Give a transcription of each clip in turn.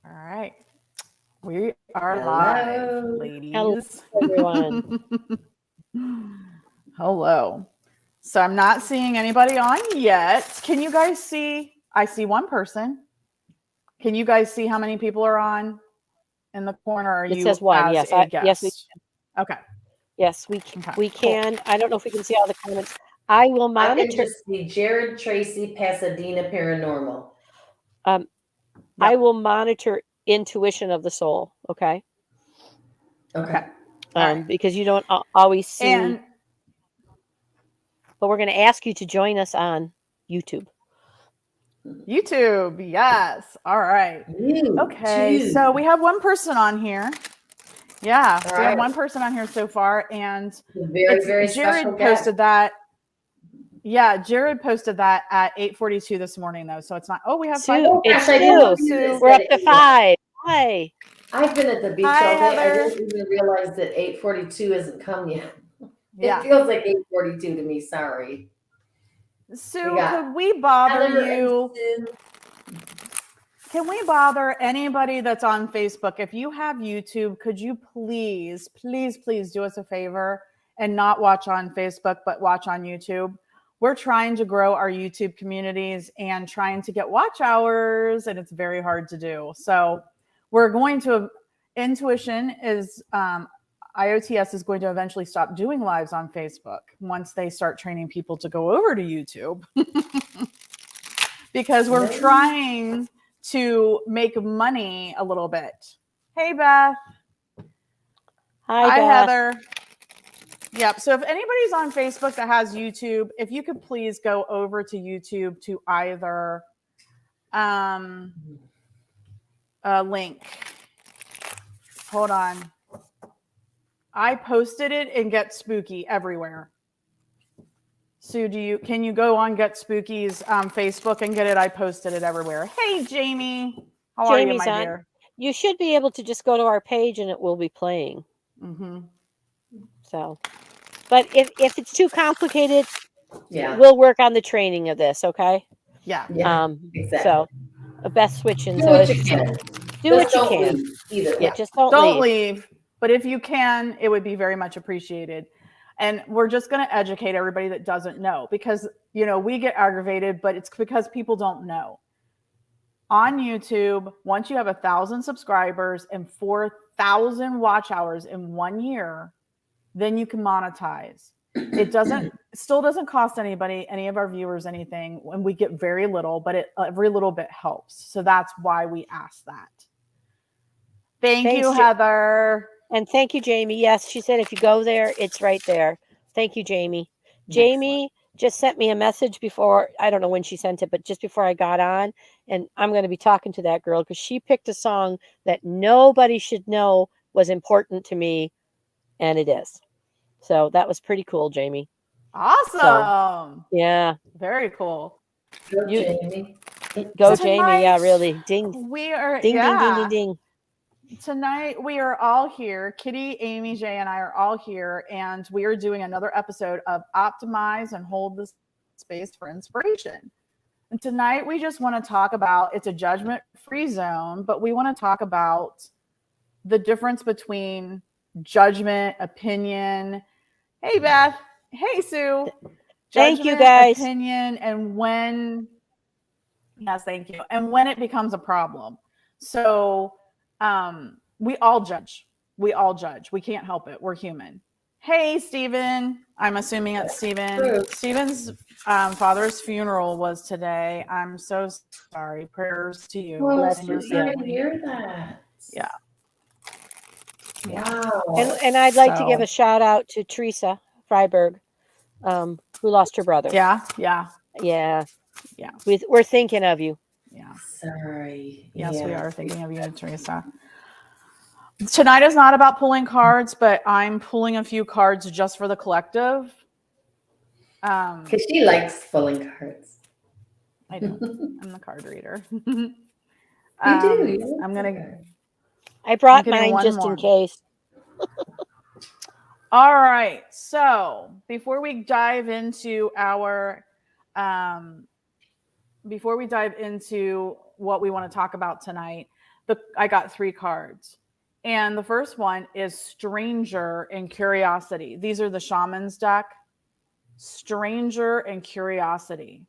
All right. We are live, Hello. Hello, ladies. everyone. Hello. So I'm not seeing anybody on yet. Can you guys see? I see one person. Can you guys see how many people are on in the corner? Are It you says one. as Yes, a yes, we guest? Okay. yes Okay. we Cool. can. I don't know if we can see all the comments. I will I can monitor. just see Jared Tracy, Pasadena Paranormal. Um, I Yep. will monitor intuition of the soul. Okay. Okay. Okay. All right. Because you don't always see. And But we're going to ask you to join us on YouTube. YouTube. Yes. All right. You Okay. So too. we have one person on here. Yeah, All we have right. one person on here so far, and Very, it's very special Jared guest. posted that. Yeah, Jared posted that at 8:42 this morning, though, so it's not. Oh, we have five Sue, Oh people. it's gosh, I didn't Hello, Sue. see Sue. this. We're up to 5. Hi. I've been at the beach Hi, all day. I Heather. didn't even realize that 8:42 isn't come yet. It Yeah, feels like 8:42 to me. Sorry. We Sue, got could we bother Heather and you? Sue. Can we bother anybody that's on Facebook? If you have YouTube, could you please, please, please do us a favor and not watch on Facebook, but watch on YouTube? We're trying to grow our YouTube communities and trying to get watch hours, and it's very hard to do. So we're going to, Intuition is, IOTS is going to eventually stop doing lives on Facebook once they start training people to go over to YouTube. Because we're trying to make money a little bit. Hey, Beth. Hi, Hi, Beth. Heather. Yep. So if anybody's on Facebook that has YouTube, if you could please go over to YouTube to either link. Hold on. I posted it in Get Spooky everywhere. Sue, can you go on Get Spooky's Facebook and get it? I posted it everywhere. Hey, Jamie. How are you, Jamie's my on. dear? You should be able to just go to our page and it will be playing. Mm-hmm. So, but if it's too complicated, Yeah. we'll work on the training of this. Okay. Yeah. Yeah. Exactly. So Beth switching. Do So what you can. do what Just you don't can. leave either. Yeah, just don't Don't leave. leave. But if you can, it would be very much appreciated. And we're just going to educate everybody that doesn't know because, we get aggravated, but it's because people don't know. On YouTube, once you have 1,000 subscribers and 4,000 watch hours in 1 year, then you can monetize. It still doesn't cost anybody, any of our viewers, anything, and we get very little, but every little bit helps. So that's why we ask that. Thanks, you, Heather. And thank you, Jamie. Yes, she said if you go there, it's right there. Thank you, Jamie. Jamie just sent me a message before, I don't know when she sent it, but just before I got on. And I'm going to be talking to that girl because she picked a song that nobody should know was important to me. And it is. So that was pretty cool, Jamie. Awesome. So, yeah. Very cool. Go, Jamie. Go, Jamie. Yeah, really. Ding. We are, ding, ding, ding, ding, ding. Tonight we are all here. Kitty, Amy, Jay, and I are all here, and we are doing another episode of Optimize and Hold the Space for Inspiration. And tonight we just want to talk about, it's a judgment-free zone, but we want to talk about the difference between judgment, opinion. Hey, Beth. Hey, Sue. Thank you, guys. Opinion, and when, yes, thank you. And when it becomes a problem. So, we all judge. We all judge. We can't help it. We're human. Hey, Stephen. I'm assuming it's Stephen. Stephen's father's funeral was today. I'm so sorry. Prayers to you. Well, and your family. To hear that. Yeah. Wow. And I'd like to give a shout out to Teresa Freiberg, who lost her brother. Yeah. We're thinking of you. Yeah. Sorry. Yes, we are thinking of you, Teresa. Tonight is not about pulling cards, but I'm pulling a few cards just for the collective. Because she likes pulling cards. I do. I'm the card reader. You do. I brought mine just in case. All right. So before we dive into what we want to talk about tonight, I got 3 cards. And the first one is Stranger and Curiosity. These are the Shaman's deck. Stranger and Curiosity.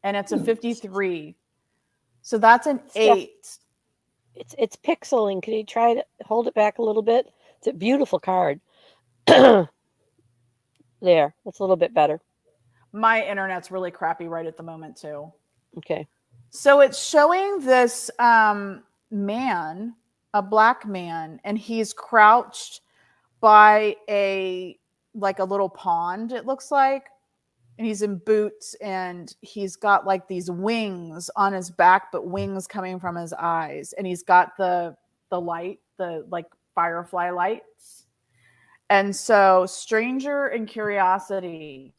And it's a 53. So that's an Steph, 8. it's pixeling. Can you try to hold it back a little bit? It's a beautiful card. There, that's a little bit better. My internet's really crappy right at the moment too. Okay. So it's showing this man, a black man, and he's crouched by a little pond, it looks like. And he's in boots and he's got like these wings on his back, but wings coming from his eyes. And he's got the light, the like firefly lights. And so Stranger and Curiosity.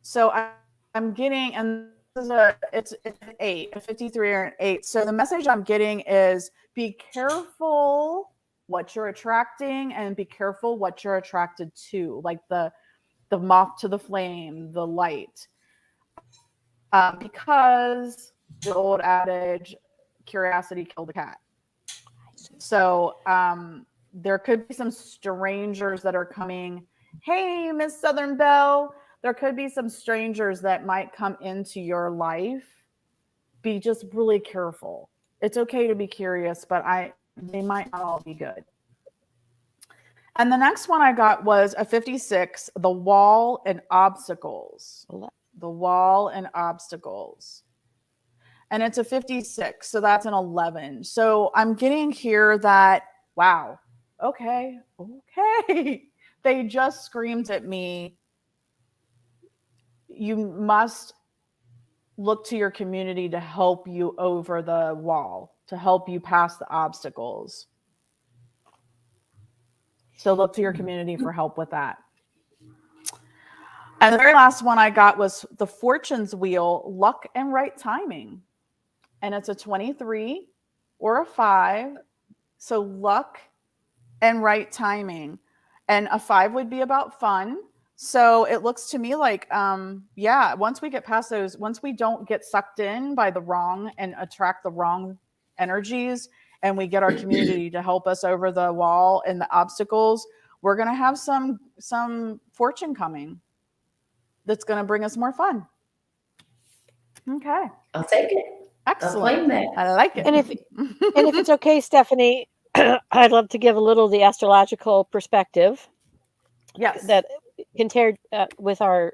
So I'm getting, and this is it's an 8, a 53 or an 8. So the message I'm getting is be careful what you're attracting and be careful what you're attracted to, like the moth to the flame, the light. Because the old adage, curiosity killed the cat. So there could be some strangers that are coming. Hey, Miss Southern Belle. There could be some strangers that might come into your life. Be just really careful. It's okay to be curious, but they might not all be good. And the next one I got was a 56, The Wall and Obstacles. The Wall and Obstacles. And it's a 56, so that's an 11. So I'm getting here that, wow, okay. They just screamed at me, you must look to your community to help you over the wall, to help you pass the obstacles. So look to your community for help with that. And the very last one I got was the Fortune's Wheel, Luck and Right Timing. And it's a 23 or a 5. So luck and right timing. And a 5 would be about fun. So it looks to me like, once we get past those, once we don't get sucked in by the wrong and attract the wrong energies, and we get our community to help us over the wall and the obstacles, we're going to have some fortune coming that's going to bring us more fun. Okay. I'll take it. Excellent. I'll claim that. I like it. And if it's okay, Stephanie, I'd love to give a little of the astrological perspective. Yes. That compared with our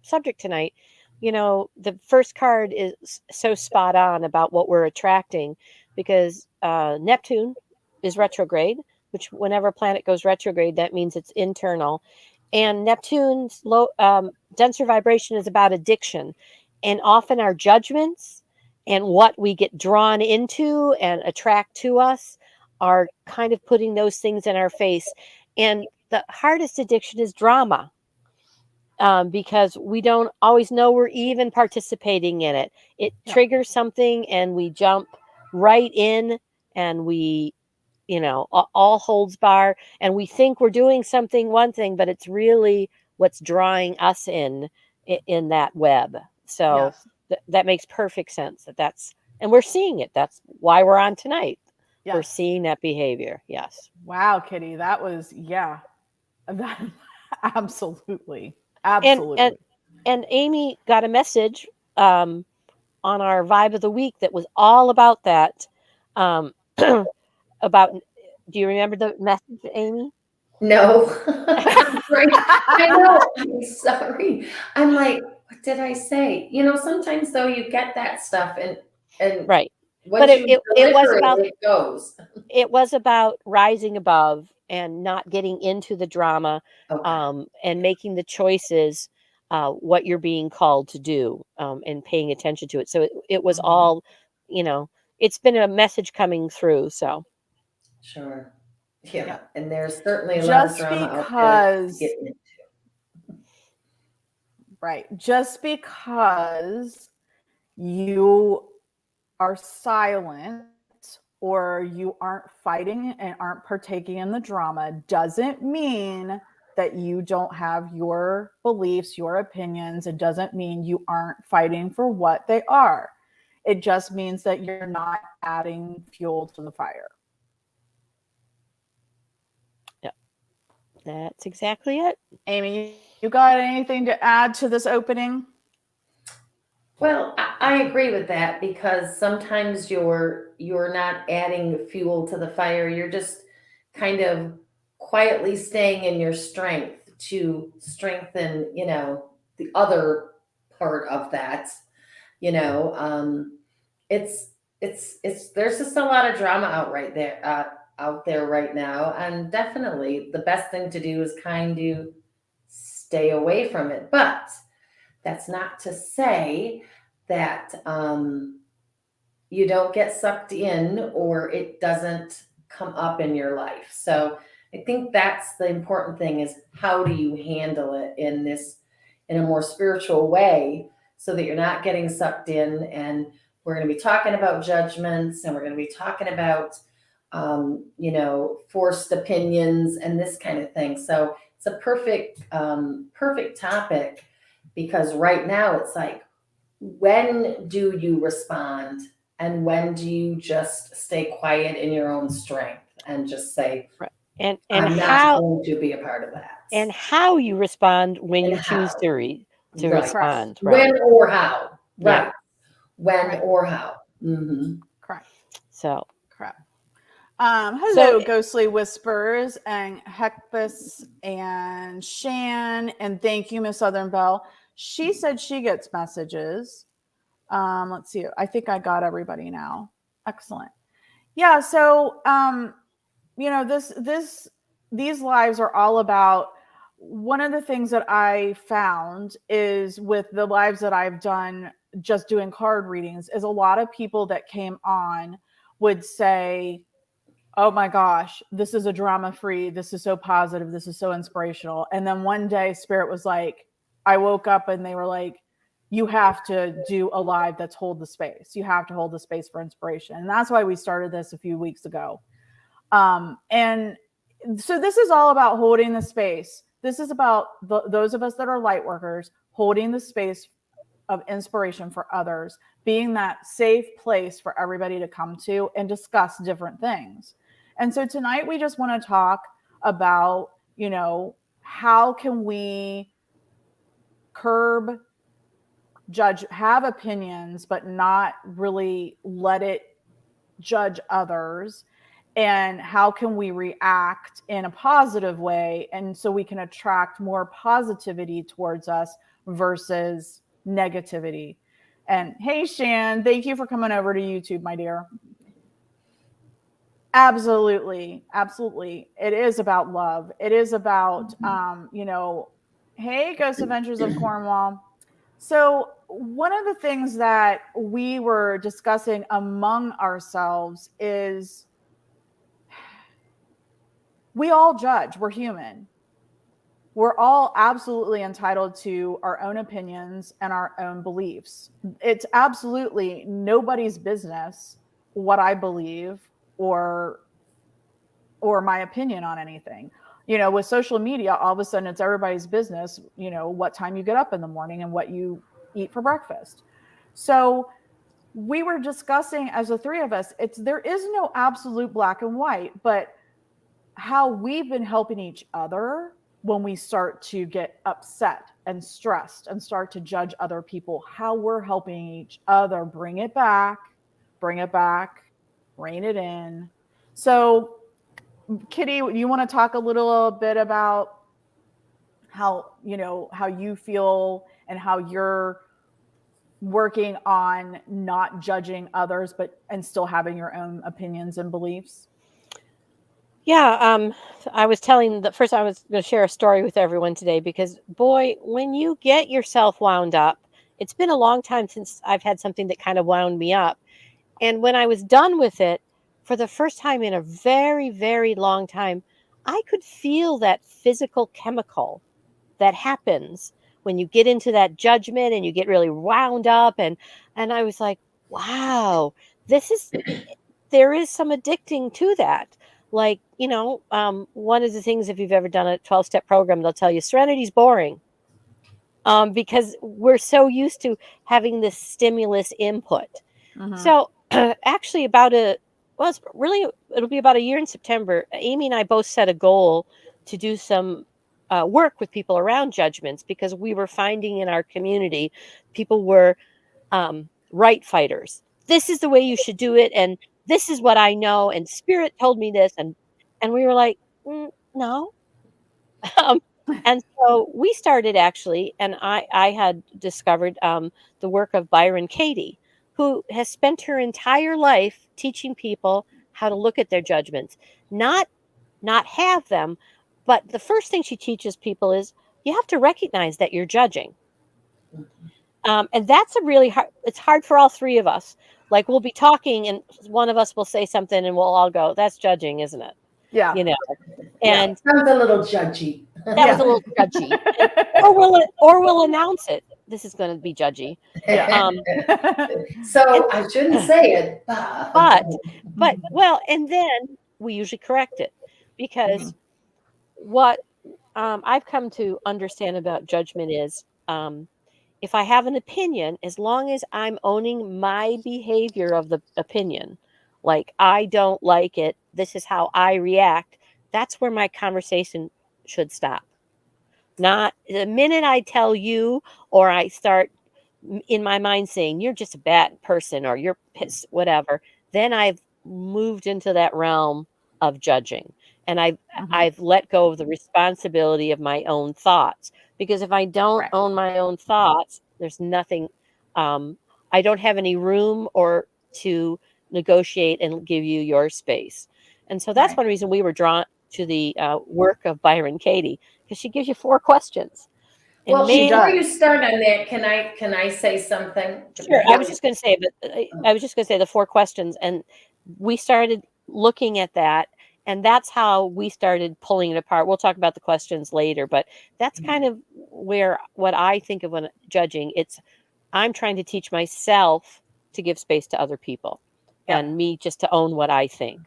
subject tonight. You know, the first card is so spot on about what we're attracting, because Neptune is retrograde, which whenever a planet goes retrograde, that means it's internal. And Neptune's low denser vibration is about addiction. And often our judgments and what we get drawn into and attract to us are kind of putting those things in our face. And the hardest addiction is drama. Because we don't always know we're even participating in it. It triggers something and we jump right in, and we, all holds bar, and we think we're doing one thing, but it's really what's drawing us in that web. So that makes perfect sense. And we're seeing it. That's why we're on tonight. Yes. We're seeing that behavior. Yes. Wow, Kitty, that was, absolutely. Absolutely. And Amy got a message on our Vibe of the Week that was all about that. About, do you remember the message, Amy? No. I know. I'm sorry. I'm like, what did I say? Sometimes though you get that stuff and right. But it was about it goes. It was about rising above and not getting into the drama, and making the choices, what you're being called to do, and paying attention to it. So it was all, it's been a message coming through. So. Sure. Yeah. And there's certainly a lot of drama out there to get into. Right. Just because you are silent or you aren't fighting and aren't partaking in the drama doesn't mean that you don't have your beliefs, your opinions. It doesn't mean you aren't fighting for what they are. It just means that you're not adding fuel to the fire. Yeah, that's exactly it. Amy, you got anything to add to this opening? Well, I agree with that, because sometimes you're not adding fuel to the fire. You're just kind of quietly staying in your strength to strengthen, the other part of that. You know, it's there's just a lot of drama out there right now, and definitely the best thing to do is kind of stay away from it. But that's not to say that you don't get sucked in or it doesn't come up in your life. So I think that's the important thing, is how do you handle it in a more spiritual way, so that you're not getting sucked in. And we're going to be talking about judgments, and we're going to be talking about forced opinions and this kind of thing. So it's a perfect topic, because right now it's like, when do you respond, and when do you just stay quiet in your own strength and just say, and I'm not going to be a part of that? And how you respond when And you choose how. to Right. respond. Right. When or how. Yeah. Right. When Right. or how. Mm-hmm. Correct. So Correct. Hello, Ghostly Whispers and Hecpus and Shan, and thank you, Miss Southern Belle. She said she gets messages. Let's see. I think I got everybody now. Excellent. Yeah. So, these lives are all about. One of the things that I found is, with the lives that I've done, just doing card readings, is a lot of people that came on would say, oh my gosh, this is a drama free. This is so positive. This is so inspirational. And then one day Spirit was like, I woke up and they were like, you have to do a live that's hold the space. You have to hold the space for inspiration. And that's why we started this a few weeks ago. And so this is all about holding the space. This is about those of us that are light workers, holding the space of inspiration for others, being that safe place for everybody to come to and discuss different things. And so tonight we just want to talk about, how can we curb, judge, have opinions, but not really let it judge others, and how can we react in a positive way, and so we can attract more positivity towards us versus negativity. And hey, Shan, thank you for coming over to YouTube, my dear. Absolutely. It is about love. It is about, hey, Ghost Adventures of Cornwall. So one of the things that we were discussing among ourselves is, we all judge. We're human. We're all absolutely entitled to our own opinions and our own beliefs. It's absolutely nobody's business what I believe or my opinion on anything. With social media, all of a sudden it's everybody's business, what time you get up in the morning and what you eat for breakfast. So we were discussing, as the three of us, there is no absolute black and white, but how we've been helping each other when we start to get upset and stressed and start to judge other people, how we're helping each other bring it back, rein it in. So, Kitty, you want to talk a little bit about how you feel and how you're working on not judging others, and still having your own opinions and beliefs? Yeah, I was telling first I was going to share a story with everyone today, because boy, when you get yourself wound up, it's been a long time since I've had something that kind of wound me up. And when I was done with it, for the first time in a very, very long time, I could feel that physical chemical that happens when you get into that judgment and you get really wound up. And I was like, wow, there is some addicting to that. Like, one of the things, if you've ever done a 12-step program, they'll tell you serenity's boring, because we're so used to having this stimulus input. So actually it'll be about a year in September. Amy and I both set a goal to do some work with people around judgments, because we were finding in our community, people were right fighters. This is the way you should do it. And this is what I know. And spirit told me this. And we were like, no. um, and so we started actually, and I had discovered the work of Byron Katie, who has spent her entire life teaching people how to look at their judgments, not have them, but the first thing she teaches people is you have to recognize that you're judging. And that's a really hard, it's hard for all three of us. Like, we'll be talking and one of us will say something and we'll all go, that's judging, isn't it? Yeah. You know, Yeah, and sounds a little judgy. that was a little judgy. Or we'll announce it. This is going to be judgy. So I shouldn't say it, but well, and then we usually correct it, because what I've come to understand about judgment is, if I have an opinion, as long as I'm owning my behavior of the opinion, like I don't like it, this is how I react, that's where my conversation should stop. Not the minute I tell you, or I start in my mind saying you're just a bad person or you're pissed, whatever, then I've moved into that realm of judging. And I've let go of the responsibility of my own thoughts, because if I don't own my own thoughts, there's nothing, I don't have any room or to negotiate and give you your space. And so that's one reason we were drawn to the work of Byron Katie, because she gives you 4 questions. And well, before you start on that, can I say something? Sure. I was just going to say, the 4 questions, and we started looking at that, and that's how we started pulling it apart. We'll talk about the questions later, but that's kind of what I think of when judging. I'm trying to teach myself to give space to other people, and me just to own what I think.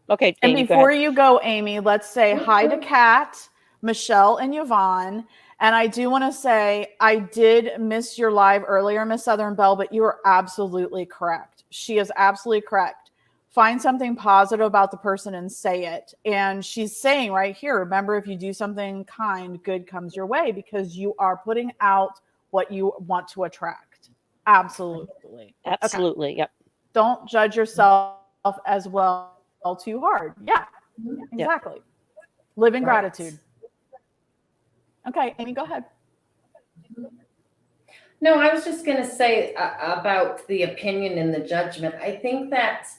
Okay, Amy, and before you go, Amy, let's say hi to Kat, Michelle, and Yvonne. And I do want to say, I did miss your live earlier, Miss Southern Belle, but you are absolutely correct. She is absolutely correct. Find something positive about the person and say it. And she's saying right here, remember, if you do something kind, good comes your way, because you are putting out what you want to attract. Absolutely. Absolutely. Okay. Yep. Don't judge yourself as well too hard. Yeah, exactly. Yep. Live in gratitude. Okay, Amy, go ahead. No, I was just going to say about the opinion and the judgment. I think that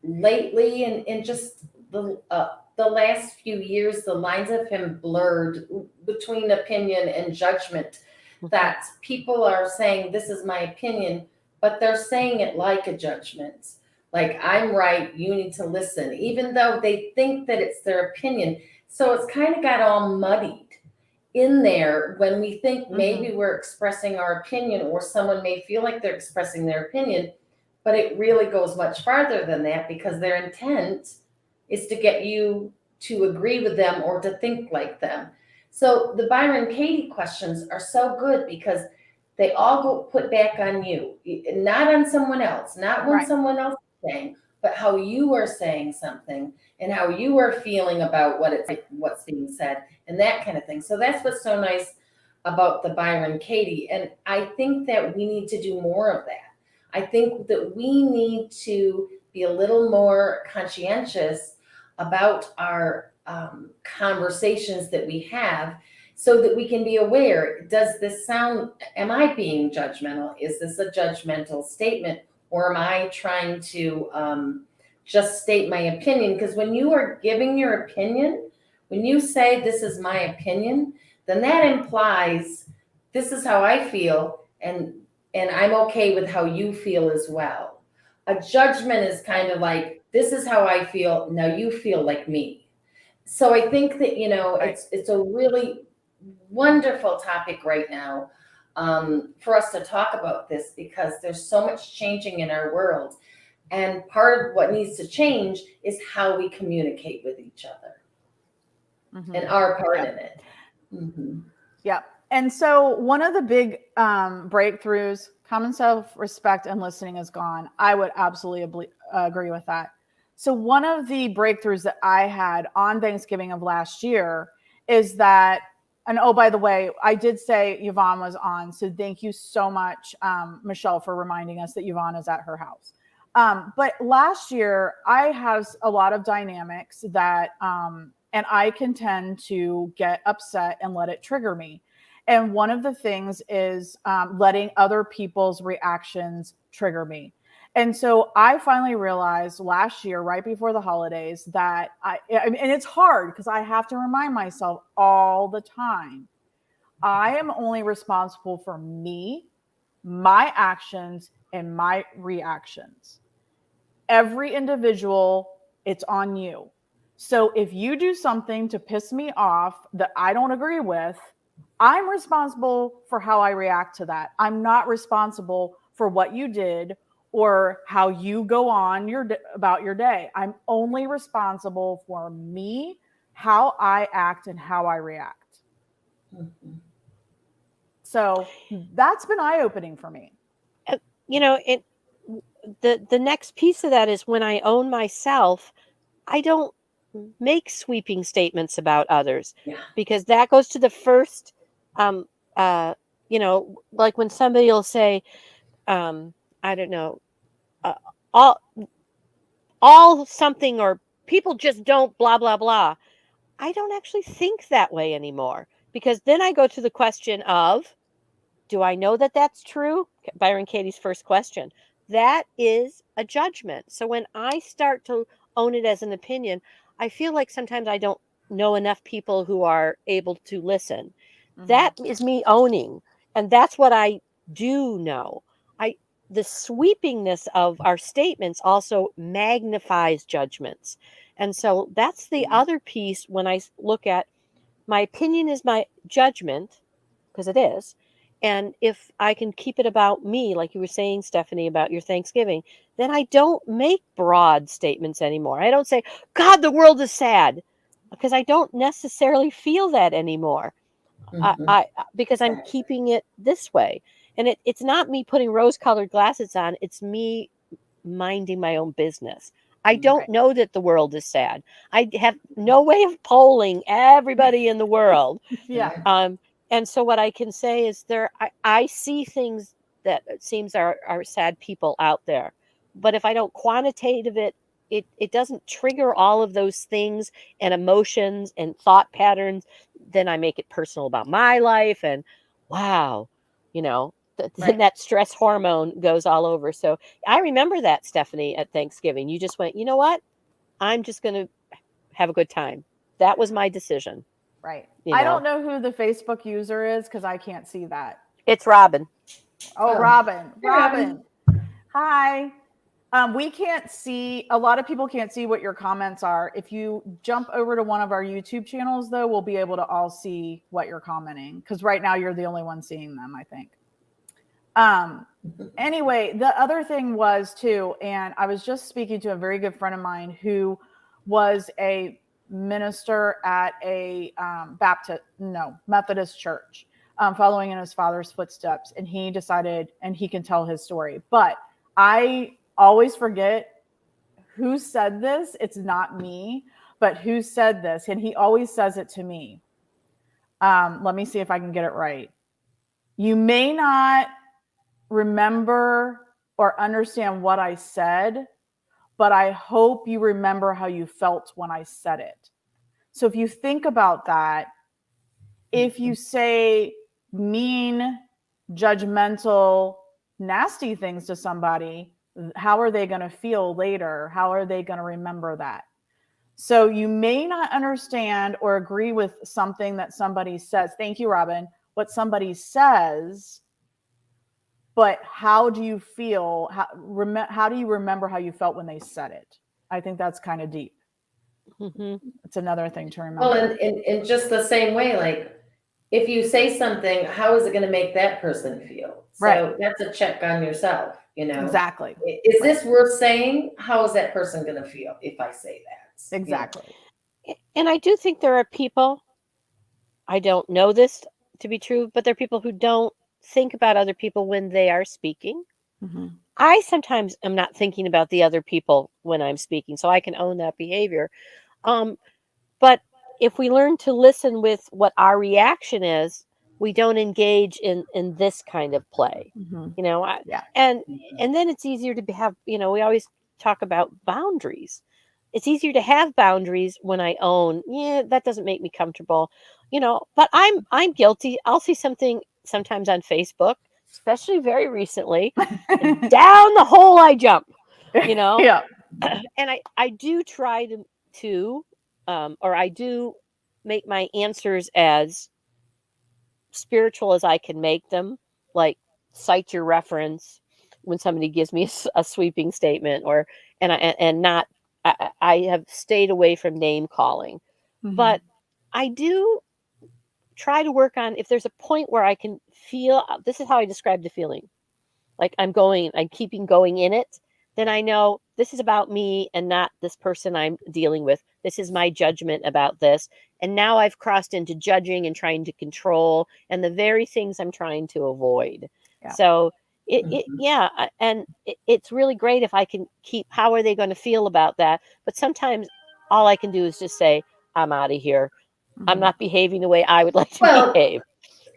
lately, and just the last few years, the lines have been blurred between opinion and judgment. That people are saying, this is my opinion, but they're saying it like a judgment. Like, I'm right, you need to listen, even though they think that it's their opinion. So it's kind of got all muddied in there when we think maybe we're expressing our opinion, or someone may feel like they're expressing their opinion, but it really goes much farther than that, because their intent is to get you to agree with them or to think like them. So the Byron Katie questions are so good, because they all go put back on you, not on someone else, not when someone else is saying, but how you are saying something and how you are feeling about what's being said and that kind of thing. So that's what's so nice about the Byron Katie. And I think that we need to do more of that. I think that we need to be a little more conscientious about our conversations that we have, so that we can be aware, does this sound, am I being judgmental? Is this a judgmental statement? Or am I trying to just state my opinion? Because when you are giving your opinion, when you say this is my opinion, then that implies this is how I feel, and I'm okay with how you feel as well. A judgment is kind of like, this is how I feel, now you feel like me. So I think that, it's a really wonderful topic right now for us to talk about this, because there's so much changing in our world. And part of what needs to change is how we communicate with each other and our part in it. Yeah. And so one of the big breakthroughs Common self-respect and listening is gone. I would absolutely agree with that. So one of the breakthroughs that I had on Thanksgiving of last year is that, and oh, by the way, I did say Yvonne was on. So thank you so much, Michelle, for reminding us that Yvonne is at her house. But last year, I have a lot of dynamics that, and I can tend to get upset and let it trigger me. And one of the things is letting other people's reactions trigger me. And so I finally realized last year, right before the holidays, that and it's hard because I have to remind myself all the time, I am only responsible for me, my actions, and my reactions. Every individual, it's on you. So if you do something to piss me off that I don't agree with, I'm responsible for how I react to that. I'm not responsible for what you did or how you go on about your day. I'm only responsible for me, how I act and how I react. Mhm. So that's been eye-opening for me. You know, the next piece of that is when I own myself, I don't make sweeping statements about others, Yeah. because that goes to the first, you know, like when somebody will say, I don't know, uh, all something, or people just don't blah blah blah. I don't actually think that way anymore, because then I go to the question of, do I know that that's true? Byron Katie's first question. That is a judgment. So when I start to own it as an opinion, I feel like sometimes I don't know enough people who are able to listen. That is me owning. And that's what I do know. The sweepingness of our statements also magnifies judgments. And so that's the other piece when I look at my opinion is my judgment, because it is. And if I can keep it about me, like you were saying, Stephanie, about your Thanksgiving, then I don't make broad statements anymore. I don't say, God, the world is sad, because I don't necessarily feel that anymore. Mhm. Because I'm keeping it this way. And it's not me putting rose-colored glasses on. It's me minding my own business. I don't Right. know that the world is sad. I have no way of polling everybody in the world. Yeah. And so what I can say is I see things that it seems are sad people out there. But if I don't quantitative it doesn't trigger all of those things and emotions and thought patterns. Then I make it personal about my life, and wow, you know, then that stress hormone goes all over. So I remember that, Stephanie, at Thanksgiving. You just went, you know what? I'm just going to have a good time. That was my decision. Right. You I know, don't know who the Facebook user is because I can't see that. it's Robin. Oh, Oh. Robin. Hey, Robin. Robin. Hi. We can't see, a lot of people can't see what your comments are. If you jump over to one of our YouTube channels, though, we'll be able to all see what you're commenting, because right now you're the only one seeing them, I think. Anyway, the other thing was too, and I was just speaking to a very good friend of mine who was a minister at a Methodist church, following in his father's footsteps, and he decided, and he can tell his story. But I always forget who said this. It's not me, but who said this, and he always says it to me. Let me see if I can get it right. You may not remember or understand what I said, but I hope you remember how you felt when I said it. So if you think about that, if you say mean, judgmental, nasty things to somebody, how are they going to feel later? How are they going to remember that? So you may not understand or agree with something that somebody says. Thank you, Robin. What somebody says, but how do you feel? How do you remember how you felt when they said it? I think that's kind of deep. Mm-hmm. It's another thing to remember. Well, in just the same way, like if you say something, how is it going to make that person feel? So Right. that's a check on yourself, you know. Exactly. Is this worth saying? How is that person going to feel if I say that? Exactly. And I do think there are people, I don't know this to be true, but there are people who don't think about other people when they are speaking. Mhm. I sometimes am not thinking about the other people when I'm speaking, so I can own that behavior. But if we learn to listen with what our reaction is, we don't engage in this kind of play. Mhm. You know, Yeah. and then it's easier to have, you know, we always talk about boundaries. It's easier to have boundaries when I own, yeah, that doesn't make me comfortable, you know, but I'm guilty. I'll see something sometimes on Facebook, especially very recently, and down the hole I jump, you know. Yeah. And I do try to or I do make my answers as spiritual as I can make them, like cite your reference when somebody gives me a sweeping statement, or and not I have stayed away from name calling, but I do try to work on if there's a point where I can feel, this is how I describe the feeling, like I'm keeping going in it, then I know this is about me and not this person I'm dealing with. This is my judgment about this. And now I've crossed into judging and trying to control and the very things I'm trying to avoid. Yeah. So Mhm. it's really great if I can keep, how are they going to feel about that? But sometimes all I can do is just say, I'm out of here. I'm Mhm. not behaving the way I would like to Well, behave.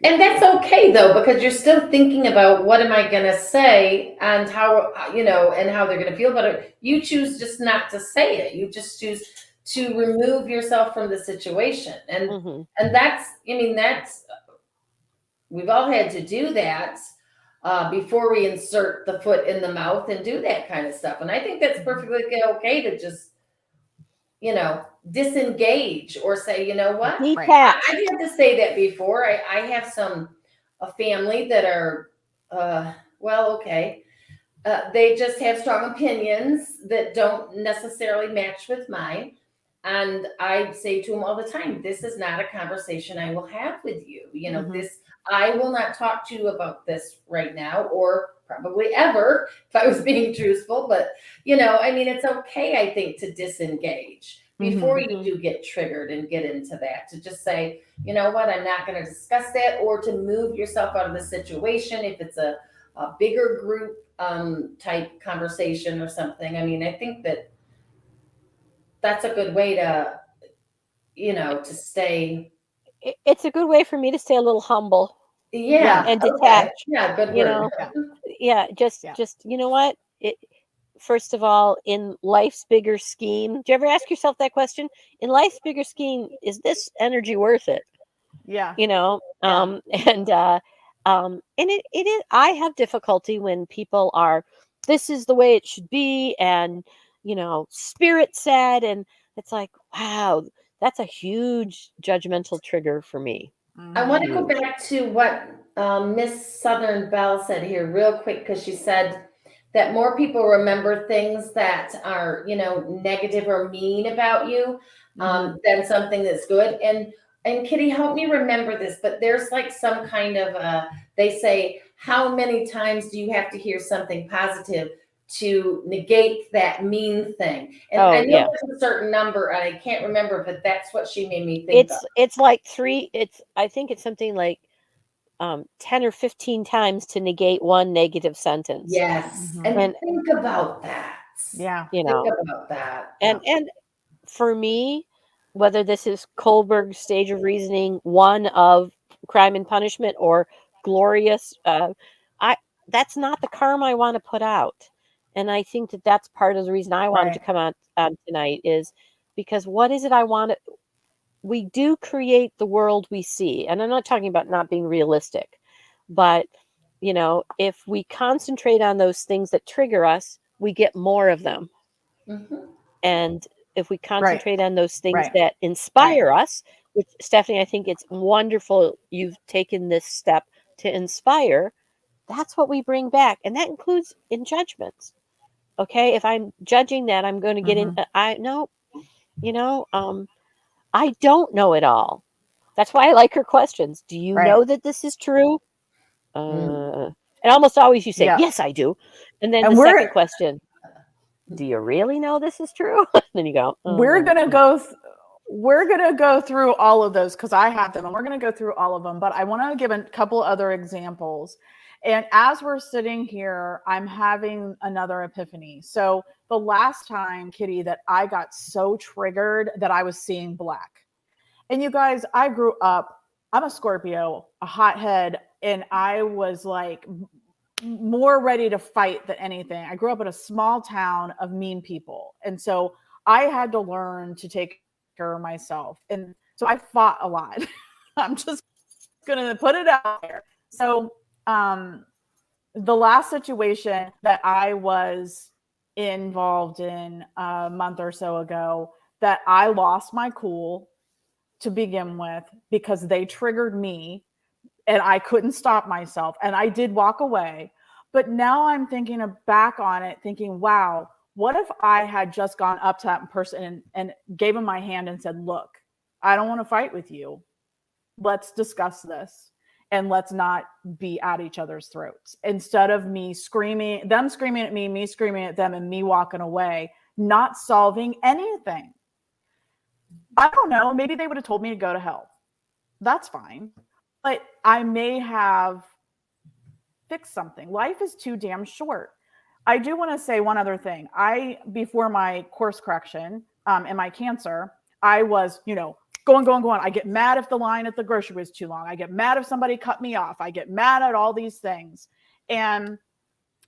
and that's okay though, because you're still thinking about what am I going to say and how, and how they're going to feel about it. You choose just not to say it. You just choose to remove yourself from the situation. Hmm. And that's, we've all had to do that before we insert the foot in the mouth and do that kind of stuff. And I think that's perfectly okay to just, disengage or say, you know what? Detach. I've had to say that before. I have a family that are, well, okay. They just have strong opinions that don't necessarily match with mine. And I say to them all the time, this is not a conversation I will have with you. Mhm. I will not talk to you about this right now or probably ever if I was being truthful. But, it's okay, I think, to disengage before Mhm. you Mhm. do get triggered and get into that, to just say, you know what, I'm not going to discuss that, or to move yourself out of the situation if it's a bigger group type conversation or something. I think that's a good way to stay. It's a good way for me to stay a little humble Yeah. Yeah, and detach, okay. Yeah, good you word. know. Yeah. Yeah, Yeah. just you know what? First of all, in life's bigger scheme, do you ever ask yourself that question? In life's bigger scheme, is this energy worth it? Yeah. You know, Yeah. and it is, I have difficulty when people are, this is the way it should be, and spirit said, and it's like, wow, that's a huge judgmental trigger for me. I want Mhm. to go Huge. back to what Miss Southern Bell said here real quick, because she said that more people remember things that are, negative or mean about you Mhm. than something that's good. And Kitty, help me remember this, but there's like some kind of they say, how many times do you have to hear something positive to negate that mean thing? And I Oh know yeah. there's a certain number, and I can't remember, but that's what she made me think of. It's like I think it's something like 10 or 15 times to negate one negative sentence. Yes, Mhm. and And think about that. Yeah. you Think know, about that. Yeah. and for me, whether this is Kohlberg's stage of reasoning, one of Crime and Punishment, or Glorious, I that's not the karma I want to put out. And I think that that's part of the reason I wanted to Right. come on tonight, is because what is it I want to, we do create the world we see. And I'm not talking about not being realistic, but if we concentrate on those things that trigger us, we get more of them. Mhm. And if we Right. concentrate on those things Right. that inspire us, which, Stephanie, I think it's wonderful you've taken this step to inspire, that's what we bring back. And that includes in judgments. Okay. If I'm judging that, I'm going to get in. Mhm. I know, I don't know it all. That's why I like her questions. Do you Right. know that this is true? Mm. And almost always you say, Yeah. yes, I do. And then the And second we're question, do you really know this is true? Then you go, we're gonna mm. go we're going to go through all of those because I have them and we're going to go through all of them. But I want to give a couple other examples. And as we're sitting here, I'm having another epiphany. So the last time, Kitty, that I got so triggered that I was seeing black. And you guys, I grew up, I'm a Scorpio, a hothead, and I was like more ready to fight than anything. I grew up in a small town of mean people. And so I had to learn to take care of myself. And so I fought a lot. I'm just going to put it out there. So the last situation that I was involved in a month or so ago, that I lost my cool to begin with because they triggered me and I couldn't stop myself. And I did walk away. But now I'm thinking back on it, thinking, wow, what if I had just gone up to that person and gave him my hand and said, look, I don't want to fight with you. Let's discuss this and let's not be at each other's throats. Instead of me screaming, them screaming at me screaming at them, and me walking away, not solving anything. I don't know. Maybe they would have told me to go to hell. That's fine. But I may have fixed something. Life is too damn short. I do want to say one other thing. Before my course correction and my cancer, I was, going. I get mad if the line at the grocery was too long. I get mad if somebody cut me off. I get mad at all these things. And,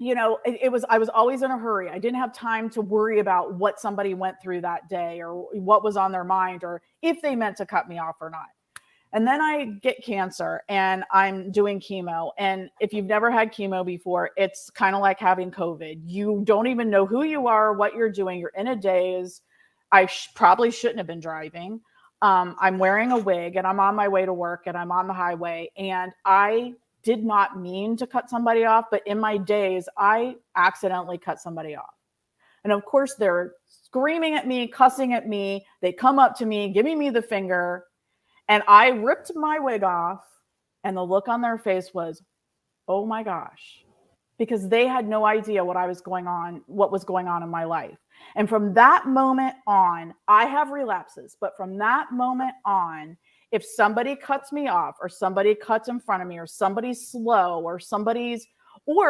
I was always in a hurry. I didn't have time to worry about what somebody went through that day or what was on their mind or if they meant to cut me off or not. And then I get cancer and I'm doing chemo. And if you've never had chemo before, it's kind of like having COVID. You don't even know who you are, what you're doing. You're in a daze. I probably shouldn't have been driving. I'm wearing a wig and I'm on my way to work and I'm on the highway. And I did not mean to cut somebody off, but in my daze, I accidentally cut somebody off. And of course, they're screaming at me, cussing at me. They come up to me, giving me the finger. And I ripped my wig off and the look on their face was, oh my gosh, because they had no idea what was going on in my life. And from that moment on, I have relapses, but from that moment on, if somebody cuts me off or somebody cuts in front of me or somebody's slow or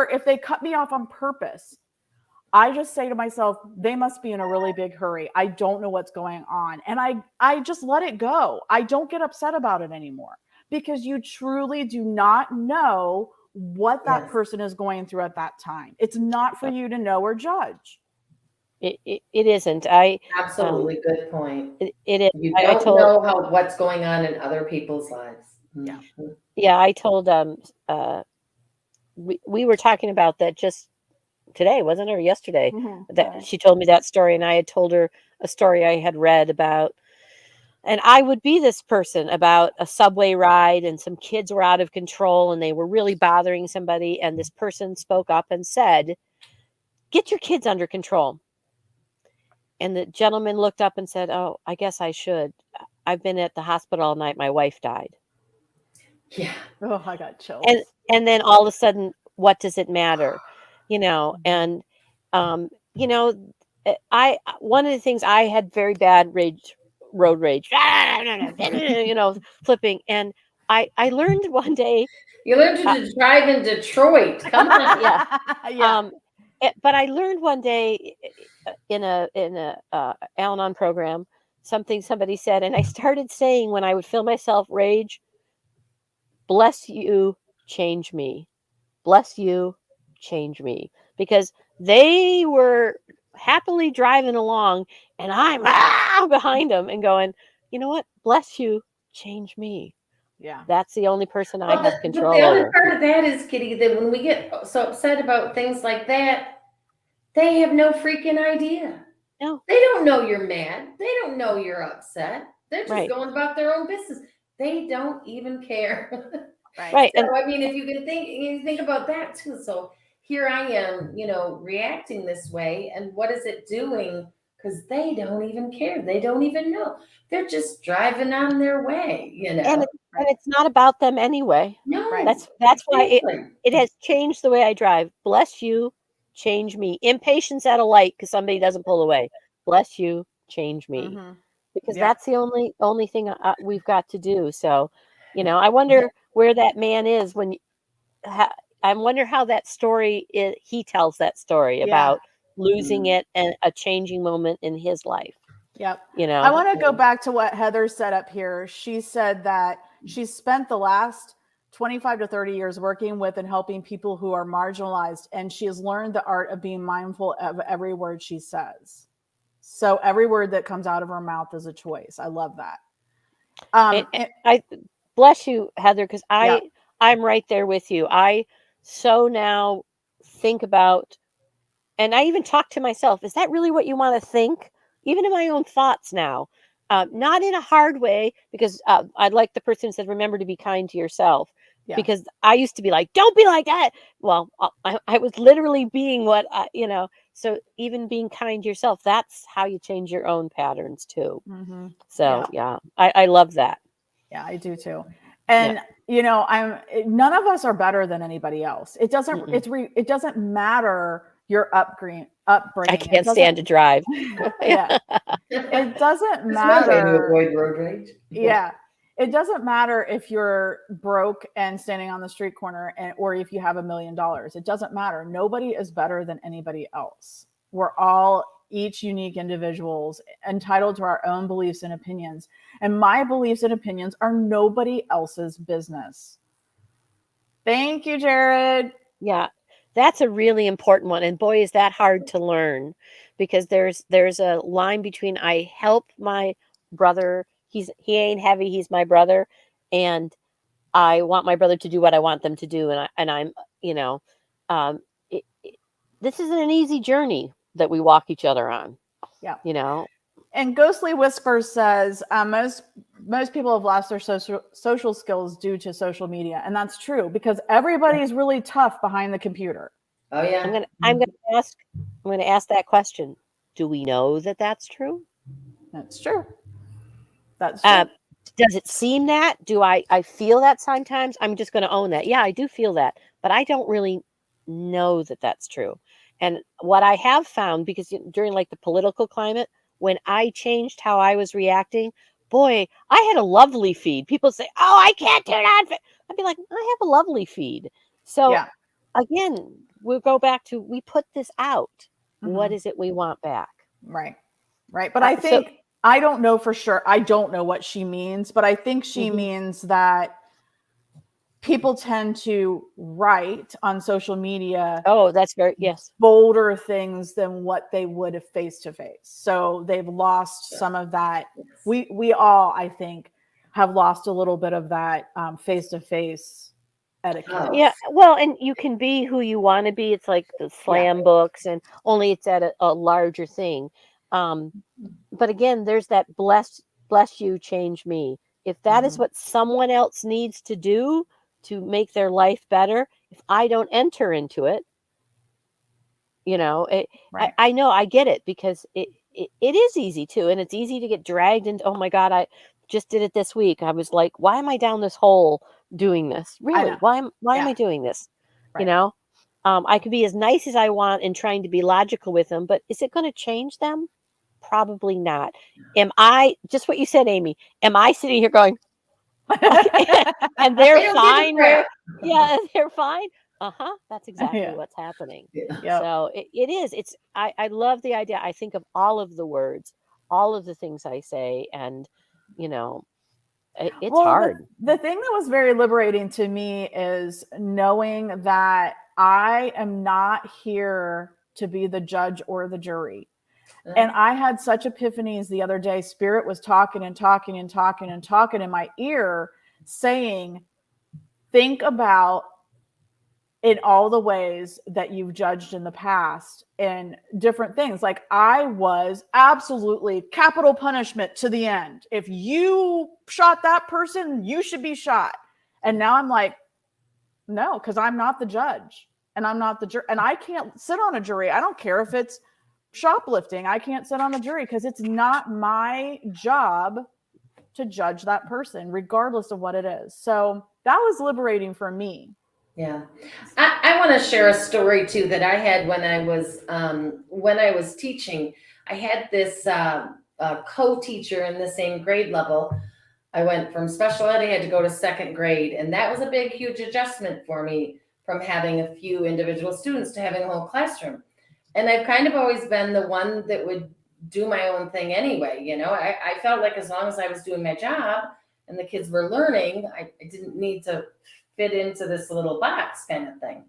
if they cut me off on purpose, I just say to myself, they must be in a really big hurry. I don't know what's going on. And I just let it go. I don't get upset about it anymore because you truly do not know what that person is going through at that time. It's not for you to know or judge. It isn't. Absolutely good point. It is. You don't know what's going on in other people's lives. Yeah. Yeah. I told, we were talking about that just today, wasn't it, or yesterday? That she told me that story, and I had told her a story I had read about, and I would be this person about a subway ride, and some kids were out of control, and they were really bothering somebody, and this person spoke up and said, "Get your kids under control." And the gentleman looked up and said, "Oh, I guess I should. I've been at the hospital all night. My wife died." Yeah. Oh, I got chills. And then all of a sudden, what does it matter? And one of the things, I had very bad road rage, flipping. And I learned one day. You learned to drive in Detroit. Come on. Yeah. But I learned one day in a Al-Anon program, somebody said, and I started saying when I would feel myself rage, "Bless you, change me. Bless you, change me." Because they were happily driving along and I'm behind them and going, "You know what? Bless you, change me." Yeah. That's the only person I have control over. The over. other part of that is, Kitty, that when we get so upset about things like that, they have no freaking idea. No. They don't know you're mad. They don't know you're upset. They're just going about their own business. They don't even care. Right. So, I mean, if you can think about that too. So here I am, reacting this way. And what is it doing? Because they don't even care. They don't even know. They're just driving on their way, And it's not about them anyway. No. That's why it has changed the way I drive. Bless you, change me. Impatience at a light because somebody doesn't pull away. Bless you, change me. because Yeah. that's the only thing we've got to do. So, I wonder where that man is when I wonder how that story is. He tells that story Yeah. about losing it and a changing moment in his life. Yep. You know, I want to go back to what Heather said up here. She said that she spent the last 25 to 30 years working with and helping people who are marginalized, and she has learned the art of being mindful of every word she says. So every word that comes out of her mouth is a choice. I love that. I bless you, Heather, because Yeah. I'm right there with you. I so now think about, and I even talk to myself, is that really what you want to think? Even in my own thoughts now. Not in a hard way, because I'd like the person who said, remember to be kind to yourself. Yeah. Because I used to be like, don't be like that. Well, I was literally being what, so even being kind to yourself, that's how you change your own patterns too. Mm-hmm. So, I love that. Yeah, I do too. And none of us are better than anybody else. It doesn't it doesn't matter your upbringing. I can't stand to drive. Yeah. It doesn't It's one way to matter. avoid road rage. Yeah. It doesn't matter if you're broke and standing on the street corner or if you have $1 million. It doesn't matter. Nobody is better than anybody else. We're all each unique individuals entitled to our own beliefs and opinions. And my beliefs and opinions are nobody else's business. Thank you, Jared. Yeah, that's a really important one. And boy, is that hard to learn, because there's a line between I help my brother, he ain't heavy, he's my brother, and I want my brother to do what I want them to do, and I'm um, this isn't an easy journey that we walk each other on. Yeah. And Ghostly Whisper says most people have lost their social skills due to social media, and that's true because everybody is really tough behind the computer. Oh yeah. I'm gonna ask that question. Do we know that that's true? That's true. That's true. Does it seem that? Do I feel that sometimes? I'm just going to own that. Yeah, I do feel that, but I don't really know that that's true. And what I have found, because during like the political climate, when I changed how I was reacting, boy, I had a lovely feed. People say, "Oh, I can't turn on." I'd be like, "I have a lovely feed." So again, we'll go back to, we put this out. Mm-hmm. What is it we want back? Right. But I think, I don't know for sure. I don't know what she means, but I think she means that people tend to write on social media. Oh, that's very, yes. Bolder things than what they would have face to face. So they've lost some of that. We all, I think, have lost a little bit of that face to face etiquette. Yeah. Well, and you can be who you want to be. It's like the slam books, and only it's at a larger thing. But again, there's that bless you, change me. If that is what someone else needs to do to make their life better, if I don't enter into it, I know, I get it, because it is easy too. And it's easy to get dragged into, oh my God, I just did it this week. I was like, why am I down this hole doing this? Really? Why am I doing this? Right. I could be as nice as I want and trying to be logical with them, but is it going to change them? Probably not. Am I, just what you said, Amy, am I sitting here going, okay, and they're fine? Yeah, they're fine. That's exactly what's happening. Yeah. So it is. I love the idea. I think of all of the words, all of the things I say, and it's hard. The thing that was very liberating to me is knowing that I am not here to be the judge or the jury. And I had such epiphanies the other day. Spirit was talking and talking and talking and talking in my ear, saying, think about in all the ways that you've judged in the past and different things. Like, I was absolutely capital punishment to the end. If you shot that person, you should be shot. And now I'm like, no, because I'm not the judge and I'm not the jury, and I can't sit on a jury. I don't care if it's shoplifting. I can't sit on the jury because it's not my job to judge that person, regardless of what it is. So that was liberating for me. Yeah. I want to share a story too that I had when I was teaching. I had this co-teacher in the same grade level. I went from special ed, I had to go to second grade. And that was a big, huge adjustment for me from having a few individual students to having a whole classroom. And I've kind of always been the one that would do my own thing anyway. You know, I felt like as long as I was doing my job and the kids were learning, I didn't need to fit into this little box kind of thing.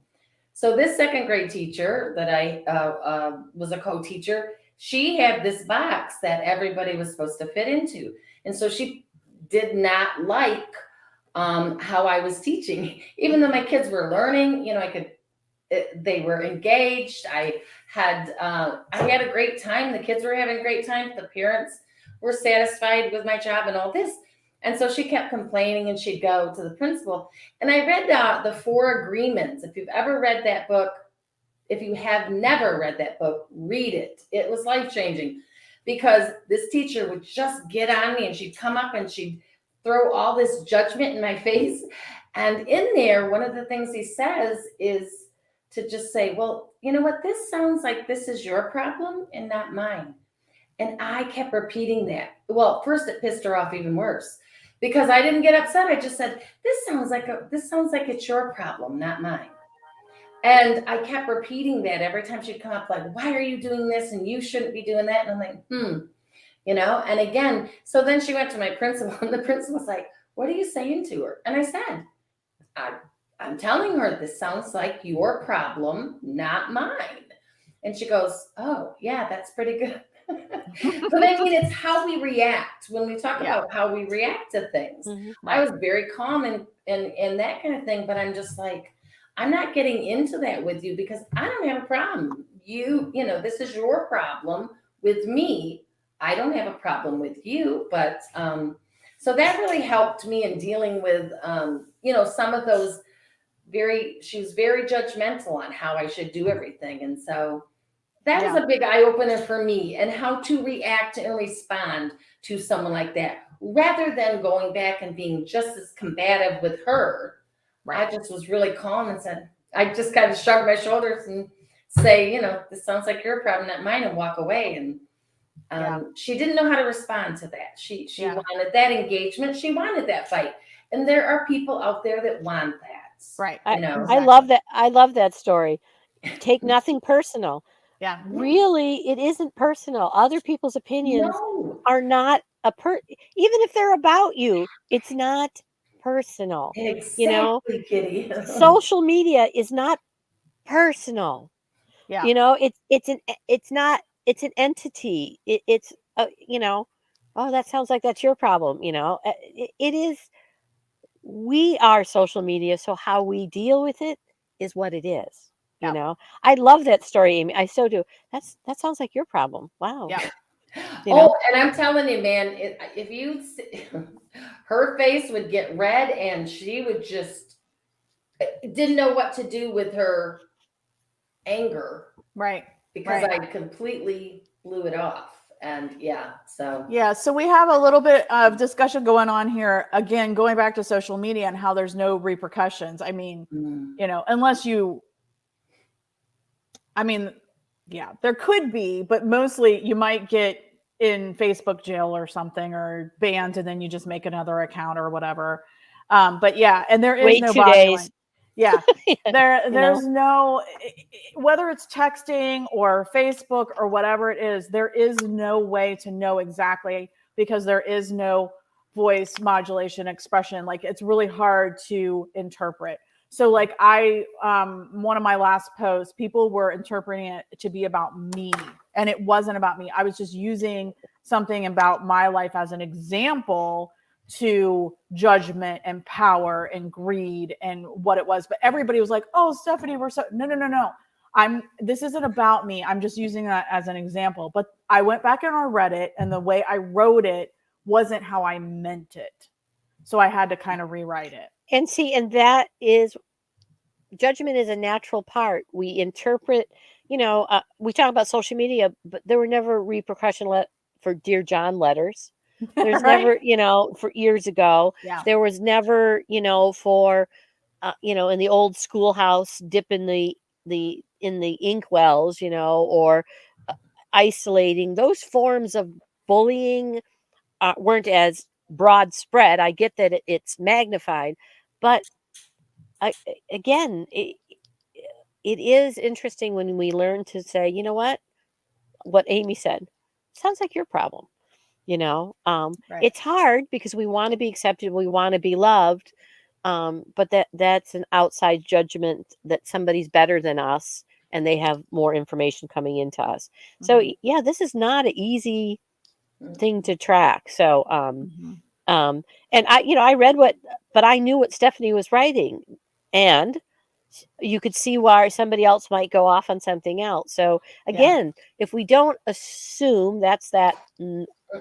So this second grade teacher that I was a co-teacher, she had this box that everybody was supposed to fit into. And so she did not like how I was teaching, even though my kids were learning, you know, they were engaged. I had a great time. The kids were having a great time. The parents were satisfied with my job and all this. And so she kept complaining, and she'd go to the principal. And I read the 4 Agreements. If you've ever read that book, if you have never read that book, read it. It was life-changing, because this teacher would just get on me, and she'd come up and she'd throw all this judgment in my face. And in there, one of the things he says is to just say, well, you know what? This sounds like this is your problem and not mine. And I kept repeating that. Well, first it pissed her off even worse, because I didn't get upset. I just said, this sounds like it's your problem, not mine. And I kept repeating that every time she'd come up, like, why are you doing this? And you shouldn't be doing that. And I'm like, you know, and again, so then she went to my principal, and the principal was like, what are you saying to her? And I said, I'm telling her this sounds like your problem, not mine. And she goes, oh, yeah, that's pretty good. But I mean, it's how we react when we talk about how we react to things. I was very calm and that kind of thing, but I'm just like, I'm not getting into that with you, because I don't have a problem. You know, this is your problem with me. I don't have a problem with you. But so that really helped me in dealing with, you know, some of those she was very judgmental on how I should do everything. And so that was a big eye opener for me, and how to react and respond to someone like that, rather than going back and being just as combative with her. Right. I just was really calm and said, I just kind of shrugged my shoulders and say, you know, this sounds like your problem, not mine, and walk away. And she didn't know how to respond to that. She wanted that engagement. She wanted that fight. And there are people out there that want that. Right. You know, I love that. I love that story. Take nothing personal. Yeah. Really, it isn't personal. Other people's opinions are not even if they're about you, it's not personal. Exactly, you know, Kitty. Social media is not personal. Yeah. You know, it's an entity. It's you know, oh, that sounds like that's your problem. You know, it is. We are social media, so how we deal with it is what it is. You know, I love that story, Amy. I so do. That sounds like your problem. Wow. Yeah. And I'm telling you, man, if you see, her face would get red, and she would just didn't know what to do with her anger. Right. Because I completely blew it off. And so we have a little bit of discussion going on here, again, going back to social media and how there's no repercussions. I mean, you know, unless you, there could be, but mostly you might get in Facebook jail or something, or banned, and then you just make another account or whatever. But and there is no 2 body days. line. Yeah, there's no, whether it's texting or Facebook or whatever it is, there is no way to know exactly, because there is no voice modulation expression. Like, it's really hard to interpret. So like one of my last posts, people were interpreting it to be about me, and it wasn't about me. I was just using something about my life as an example to judgment and power and greed and what it was. But everybody was like, oh, Stephanie, no. This isn't about me. I'm just using that as an example. But I went back and I read it, and the way I wrote it wasn't how I meant it. So I had to kind of rewrite it. And that is, judgment is a natural part. We interpret, you know, we talk about social media, but there were never repercussion for Dear John letters. There's never, you know, for years ago, there was never, you know, for, you know, in the old schoolhouse, dip in the inkwells, you know, or isolating. Those forms of bullying weren't as broad spread. I get that it's magnified, but again, it is interesting when we learn to say, you know what Amy said sounds like your problem. Right. It's hard because we want to be accepted, we want to be loved, but that's an outside judgment that somebody's better than us and they have more information coming into us. So yeah, this is not an easy thing to track. So and I read but I knew what Stephanie was writing, and you could see why somebody else might go off on something else. So again, if we don't assume that's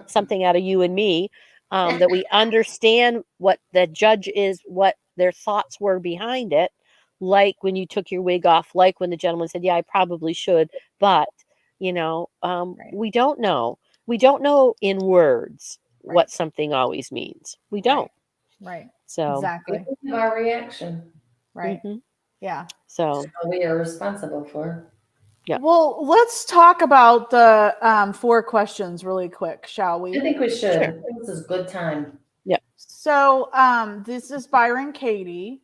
something out of you and me, that we understand what the judge is, what their thoughts were behind it, like when you took your wig off, like when the gentleman said, yeah, I probably should, but we don't know. We don't know in words what something always means. We don't. Right. So Exactly. Our reaction. Right. Yeah. So we are responsible for. Yeah. Well, let's talk about the 4 questions really quick, shall we? I think we should. Sure. This is a good time. Yeah. So this is Byron Katie,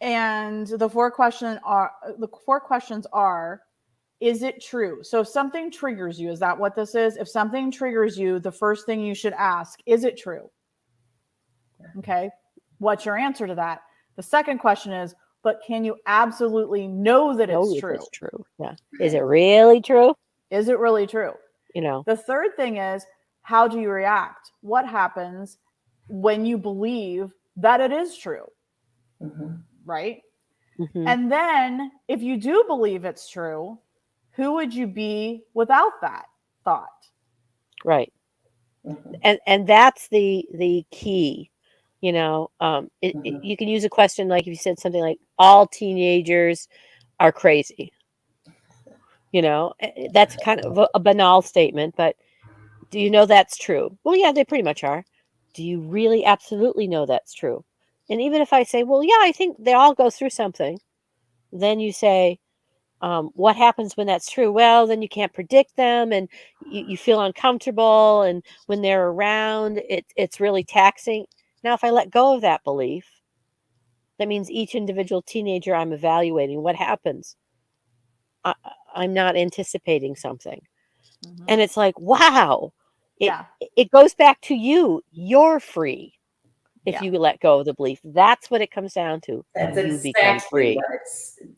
and the 4 questions are: is it true? So if something triggers you, is that what this is? If something triggers you, the first thing you should ask, is it true? Okay. What's your answer to that? The second question is, but can you absolutely know that it's true? It's true. Yeah. Is it really true? Is it really true? The third thing is, how do you react? What happens when you believe that it is true? Right? And then if you do believe it's true, who would you be without that thought? Right. And that's the key. You can use a question like if you said something like, all teenagers are crazy. That's kind of a banal statement, but do you know that's true? Well, yeah, they pretty much are. Do you really absolutely know that's true? And even if I say, well, yeah, I think they all go through something, then you say, what happens when that's true? Well, then you can't predict them, and you feel uncomfortable, and when they're around, it's really taxing. Now, if I let go of that belief, that means each individual teenager I'm evaluating, what happens? I'm not anticipating something. And it's like, wow, it goes back to you. You're free if you let go of the belief. That's what it comes down to. That's you become free.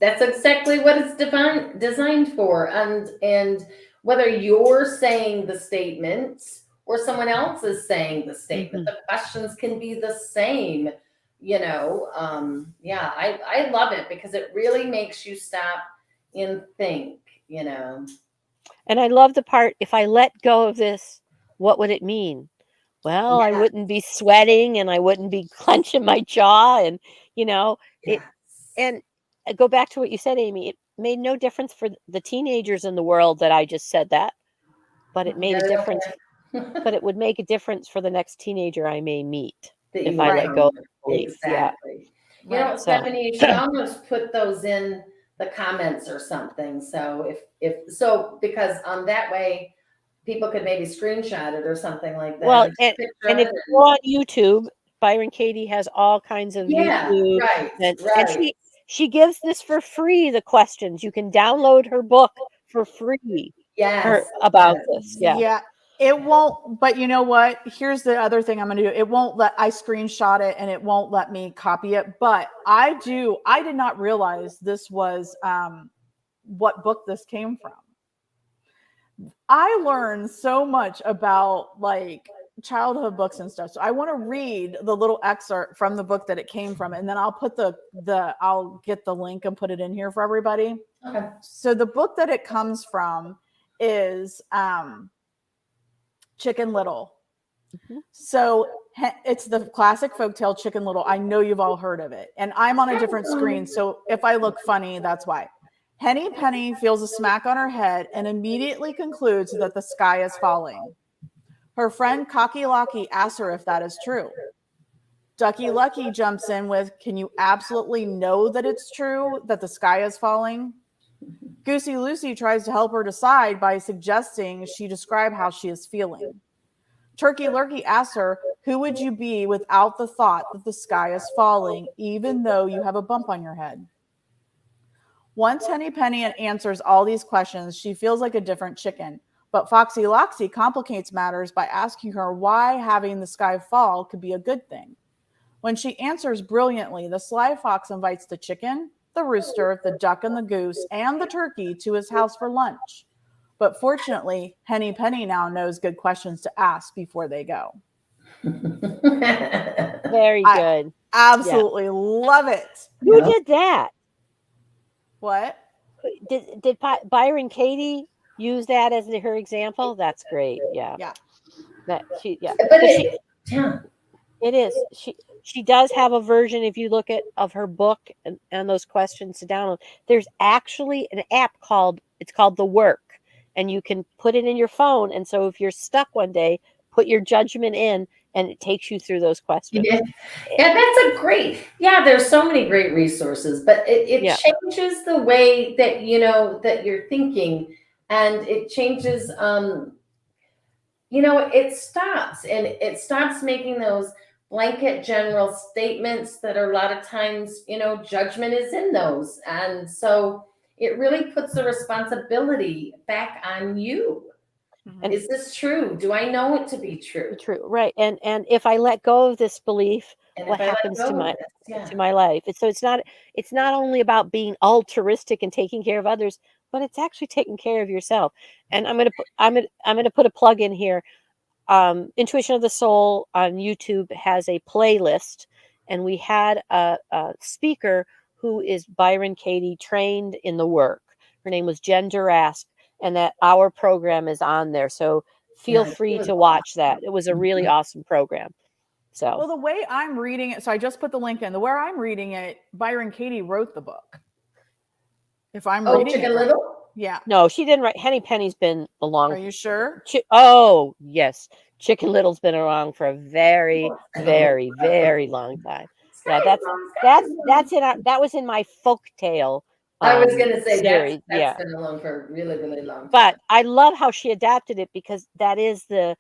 That's exactly what it's designed for. And whether you're saying the statements or someone else is saying the statement, the questions can be the same. I love it because it really makes you stop and think. And I love the part, if I let go of this, what would it mean? Well, I wouldn't be sweating and I wouldn't be clenching my jaw, and and go back to what you said, Amy. It made no difference for the teenagers in the world that I just said that, but it made a difference. But it would make a difference for the next teenager I may meet if I let go of the belief. Exactly. Stephanie, you should almost put those in the comments or something. So because that way people could maybe screenshot it or something like that. Well, and if you go on YouTube, Byron Katie has all kinds of YouTube. Right. And she gives this for free, the questions. You can download her book for free. About this. Yeah. It won't, but you know what? Here's the other thing I'm going to do. It won't I screenshot it and it won't let me copy it, but I did not realize this was what book this came from. I learned so much about like childhood books and stuff. So I want to read the little excerpt from the book that it came from, and then I'll put I'll get the link and put it in here for everybody. Okay. So the book that it comes from is Chicken Little. So it's the classic folktale Chicken Little. I know you've all heard of it, and I'm on a different screen, so if I look funny, that's why. Henny Penny feels a smack on her head and immediately concludes that the sky is falling. Her friend Cocky Locky asks her if that is true. Ducky Lucky jumps in with, can you absolutely know that it's true, that the sky is falling? Goosey Lucy tries to help her decide by suggesting she describe how she is feeling. Turkey Lurkey asks her, who would you be without the thought that the sky is falling, even though you have a bump on your head? Once Henny Penny answers all these questions, she feels like a different chicken. But Foxy Loxy complicates matters by asking her why having the sky fall could be a good thing. When she answers brilliantly, the sly fox invites the chicken, the rooster, the duck, and the goose, and the turkey to his house for lunch. But fortunately, Henny Penny now knows good questions to ask before they go. Very I good. absolutely love it. Who did that? What? Did Byron Katie use that as her example? That's great. Yeah. Yeah. That she yeah. But It is. She does have a version, if you look at of her book and those questions to download. There's actually an app called The Work, and you can put it in your phone. And so if you're stuck one day, put your judgment in, and it takes you through those questions. Yeah, that's a great. Yeah, there's so many great resources, but it changes the way that that you're thinking, and it changes. It stops making those blanket general statements that are a lot of times, judgment is in those. And so it really puts the responsibility back on you. Mhm. Is this true? Do I know it to be true? True, right. And if I let go of this belief, And what if I let happens go to of my this, yeah. to my life? So it's not only about being altruistic and taking care of others, but it's actually taking care of yourself. And I'm gonna put a plug in here. Intuition of the Soul on YouTube has a playlist, and we had a speaker who is Byron Katie, trained in the work. Her name was Jen Durask, and that our program is on there. So feel Yeah, free it was to watch that. It was a really awesome program. Well, So the way I'm reading it, so I just put the link in. The way I'm reading it, Byron Katie wrote the book. If I'm reading Chicken it right. Little? Yeah. no, she didn't write. Henny Penny's been a long. Are you sure? Oh yes, Chicken Little's been around for a very, very, very long time. Yeah, that was in my folktale. I was gonna say series. that's been along for a really, really long time. But I love how she adapted it, because that is the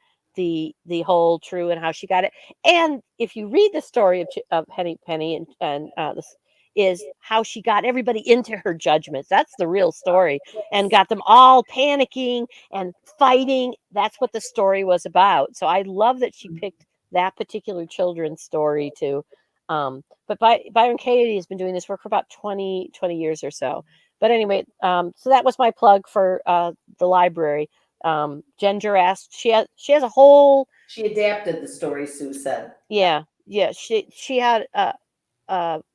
whole true, and how she got it. And if you read the story of Henny Penny and this is how she got everybody into her judgments. That's the real story, and got them all panicking and fighting. That's what the story was about. So I love that she picked that particular children's story too. But Byron Katie has been doing this work for about 20 years or so. But anyway, so that was my plug for the library. Jen Durask, she has a whole. She adapted the story, Sue said. Yeah. She had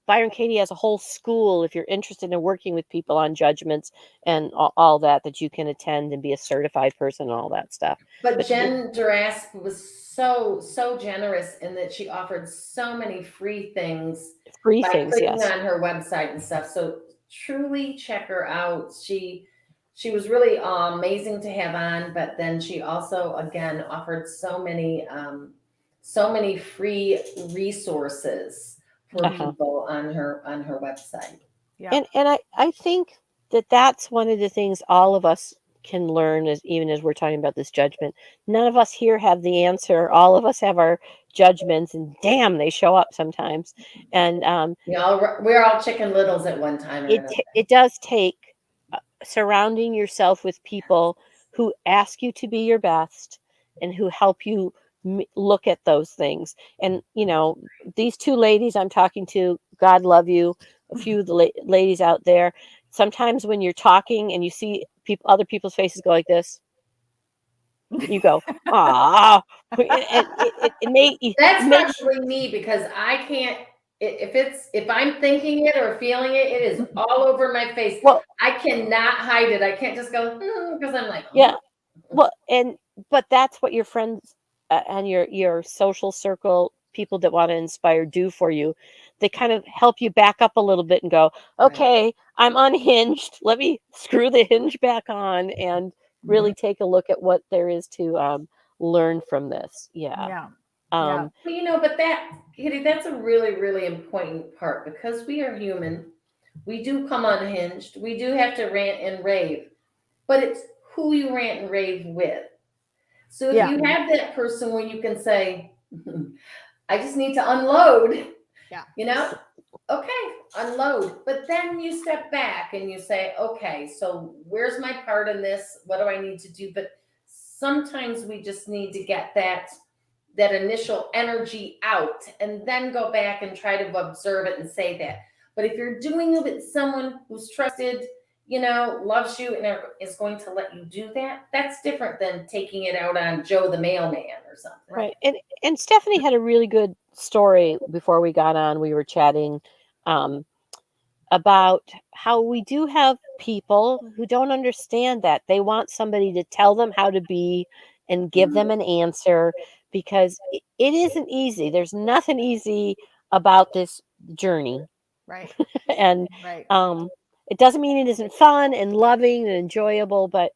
Byron Katie has a whole school, if you're interested in working with people on judgments and all that you can attend and be a certified person and all that stuff. But Jen Durask was so generous in that she offered so many free things by clicking on her website and stuff. So truly check her out. She was really amazing to have on, but then she also again offered so many free resources for people on her website. Yeah. And I think that's one of the things all of us can learn, even as we're talking about this judgment. None of us here have the answer. All of us have our judgments, and damn, they show up sometimes. And we're all Chicken Littles at one time. It does take surrounding yourself with people who ask you to be your best and who help you look at those things. And these two ladies I'm talking to, God love you, a few of the ladies out there, sometimes when you're talking and you see other people's faces go like this, you go, ah. That's probably me, because I can't. If I'm thinking it or feeling it, it is all over my face. Well, I cannot hide it. I can't just go because I'm like, yeah. Well, but that's what your friends and your social circle, people that want to inspire, do for you. They kind of help you back up a little bit and go, okay, right. I'm unhinged. Let me screw the hinge back on and really take a look at what there is to learn from this. Yeah. But Kitty, that's a really, really important part, because we are human. We do come unhinged. We do have to rant and rave, but it's who you rant and rave with. So if Yeah. you have that person where you can say, I just need to unload, Yeah. you know, okay, unload. But then you step back and you say, okay, so where's my part in this? What do I need to do? But sometimes we just need to get that initial energy out and then go back and try to observe it and say that. But if you're doing it with someone who's trusted, you know, loves you and is going to let you do that, that's different than taking it out on Joe the mailman or something. Right. And Stephanie had a really good story before we got on. We were chatting about how we do have people who don't understand that. They want somebody to tell them how to be and give them an answer, because it isn't easy. There's nothing easy about this journey. Right. And Right. it doesn't mean it isn't fun and loving and enjoyable, but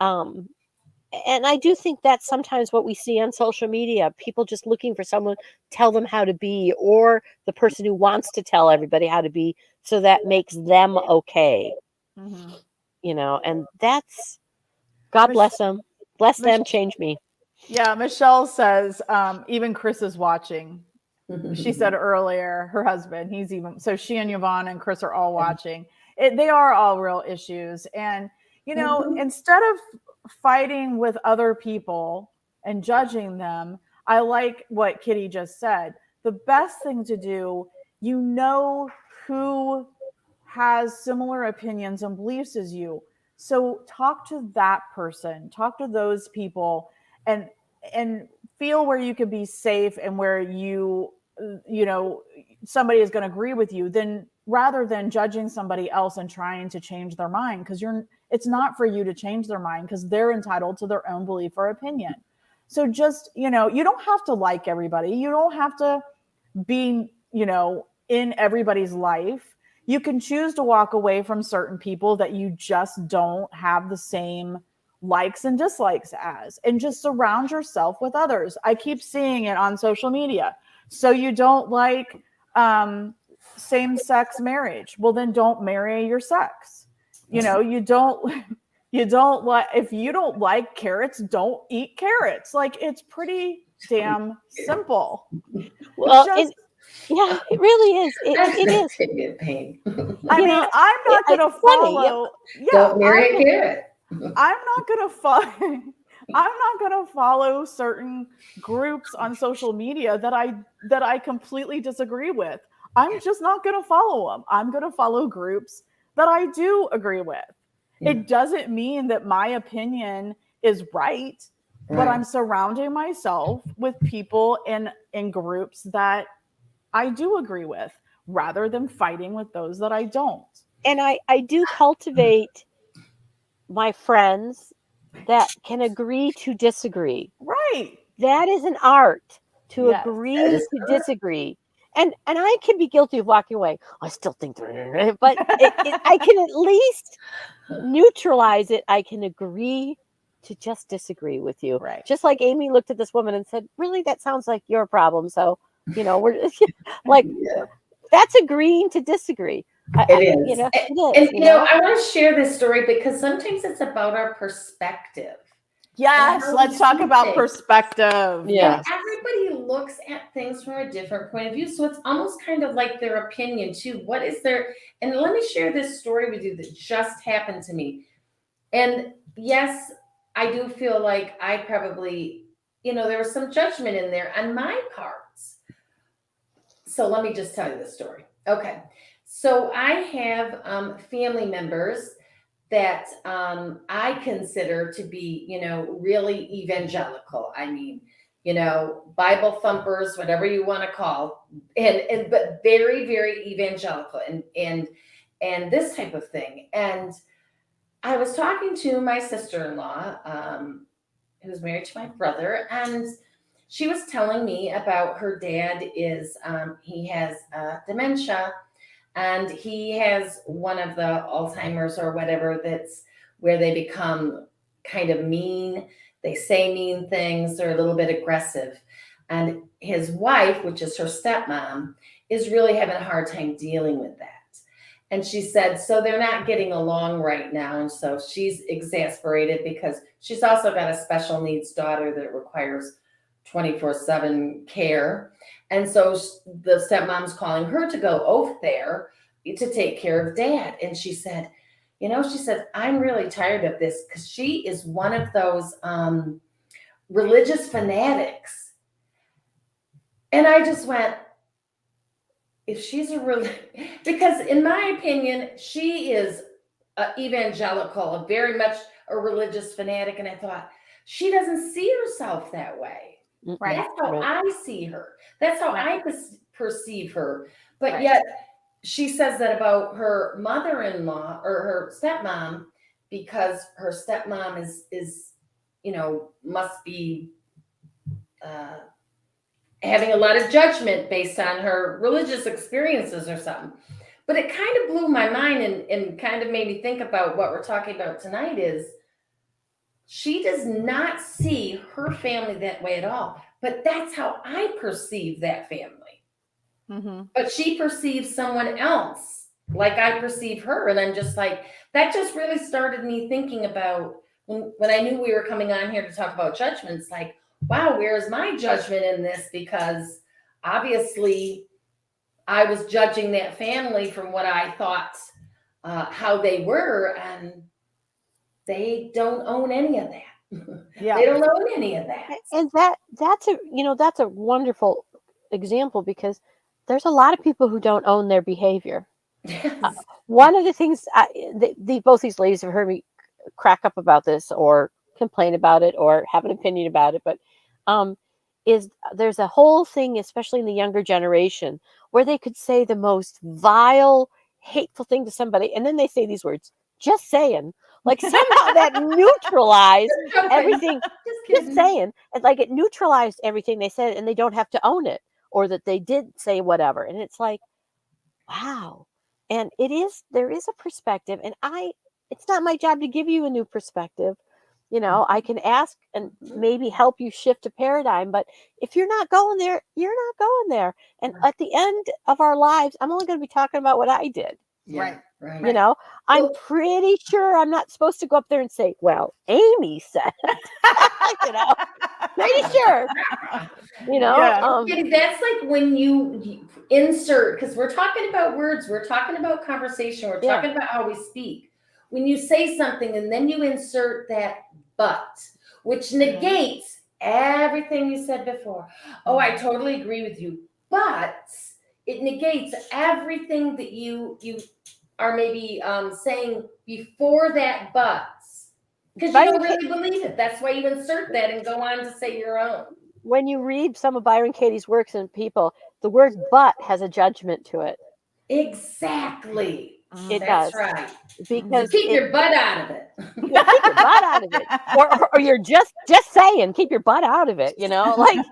and I do think that's sometimes what we see on social media, people just looking for someone to tell them how to be, or the person who wants to tell everybody how to be, so that makes them okay, Mm-hmm. you know, and that's, God bless them. Bless them, change me. Yeah, Michelle says, even Chris is watching. She said earlier, her husband, he's even, so she and Yvonne and Chris are all watching. They are all real issues. And, you know, instead of fighting with other people and judging them, I like what Kitty just said. The best thing to do, you know, who has similar opinions and beliefs as you. So talk to that person, talk to those people, and feel where you can be safe and where you know somebody is going to agree with you, then rather than judging somebody else and trying to change their mind, because it's not for you to change their mind, because they're entitled to their own belief or opinion. So just, you know, you don't have to like everybody, you don't have to be, you know, in everybody's life. You can choose to walk away from certain people that you just don't have the same likes and dislikes as, and just surround yourself with others. I keep seeing it on social media. So you don't like same-sex marriage, well then don't marry your sex. You know, you don't like, if you don't like carrots, don't eat carrots. Like, it's pretty damn simple. Well, Just, yeah, it really is. It is. Pretty pain. I mean, I'm not going to follow. Yep. Don't marry a carrot. I'm not going to follow. I'm not going to follow certain groups on social media that I completely disagree with. I'm just not going to follow them. I'm going to follow groups that I do agree with. Yeah. It doesn't mean that my opinion is right, but I'm surrounding myself with people in groups that I do agree with, rather than fighting with those that I don't. And I do cultivate my friends that can agree to disagree. Right. That is an art, to agree to disagree. And I can be guilty of walking away. I still think they're, but I can at least neutralize it. I can agree to just disagree with you. Right. Just like Amy looked at this woman and said, really, that sounds like your problem. So, you know, we're like, that's agreeing to disagree. It is. You know, and you know, I want to share this story because sometimes it's about our perspective. Yes, let's talk about perspective. Yeah. Everybody looks at things from a different point of view. So it's almost kind of like their opinion too. What is their, and let me share this story with you that just happened to me. And yes, I do feel like I probably, you know, there was some judgment in there on my parts. So let me just tell you the story. Okay. So I have family members that I consider to be, you know, really evangelical. I mean, you know, Bible thumpers, whatever you want to call, and but very, very evangelical and this type of thing. And I was talking to my sister-in-law, who's married to my brother, and she was telling me about her dad is he has dementia. And he has one of the Alzheimer's or whatever, that's where they become kind of mean. They say mean things. They're a little bit aggressive. And his wife, which is her stepmom, is really having a hard time dealing with that. And she said, so they're not getting along right now. And so she's exasperated because she's also got a special needs daughter that requires 24/7 care. And so the stepmom's calling her to go over there to take care of dad. And she said, I'm really tired of this, because she is one of those religious fanatics. And I just went, if she's because in my opinion, she is evangelical, very much a religious fanatic. And I thought, she doesn't see herself that way. Right. That's how I see her. That's how Right. I perceive her. But Right. yet she says that about her mother-in-law or her stepmom, because her stepmom is must be having a lot of judgment based on her religious experiences or something. But it kind of blew my mind and kind of made me think about what we're talking about tonight is she does not see her family that way at all. But that's how I perceive that family. Mm-hmm. But she perceives someone else like I perceive her. And I'm just like, that just really started me thinking about when I knew we were coming on here to talk about judgments, like, wow, where's my judgment in this? Because obviously I was judging that family from what I thought how they were, and they don't own any of that. Yeah. They don't own any of that. And that's a wonderful example, because there's a lot of people who don't own their behavior. Yes. One of the things both these ladies have heard me crack up about this or complain about it or have an opinion about it, but is there's a whole thing, especially in the younger generation, where they could say the most vile, hateful thing to somebody, and then they say these words, just saying, like somehow that neutralized everything. Just saying, and like it neutralized everything they said, and they don't have to own it, or that they did say whatever. And it's like, wow. And there is a perspective, and it's not my job to give you a new perspective. I can ask and maybe help you shift a paradigm, but if you're not going there, you're not going there. And at the end of our lives, I'm only going to be talking about what I did. Yeah, right. I'm pretty sure I'm not supposed to go up there and say, well, Amy said, pretty sure, Yeah. That's like when you insert, because we're talking about words, we're talking about conversation, we're talking about how we speak. When you say something and then you insert that but, which negates everything you said before. Oh, I totally agree with you. But it negates everything that you are maybe saying before that but. Because you don't really believe it. That's why you insert that and go on to say your own. When you read some of Byron Katie's works and people, the word but has a judgment to it. Exactly. It That's does. right. Because keep your butt out of it. Keep your butt out of it. Or you're just saying, keep your butt out of it, like,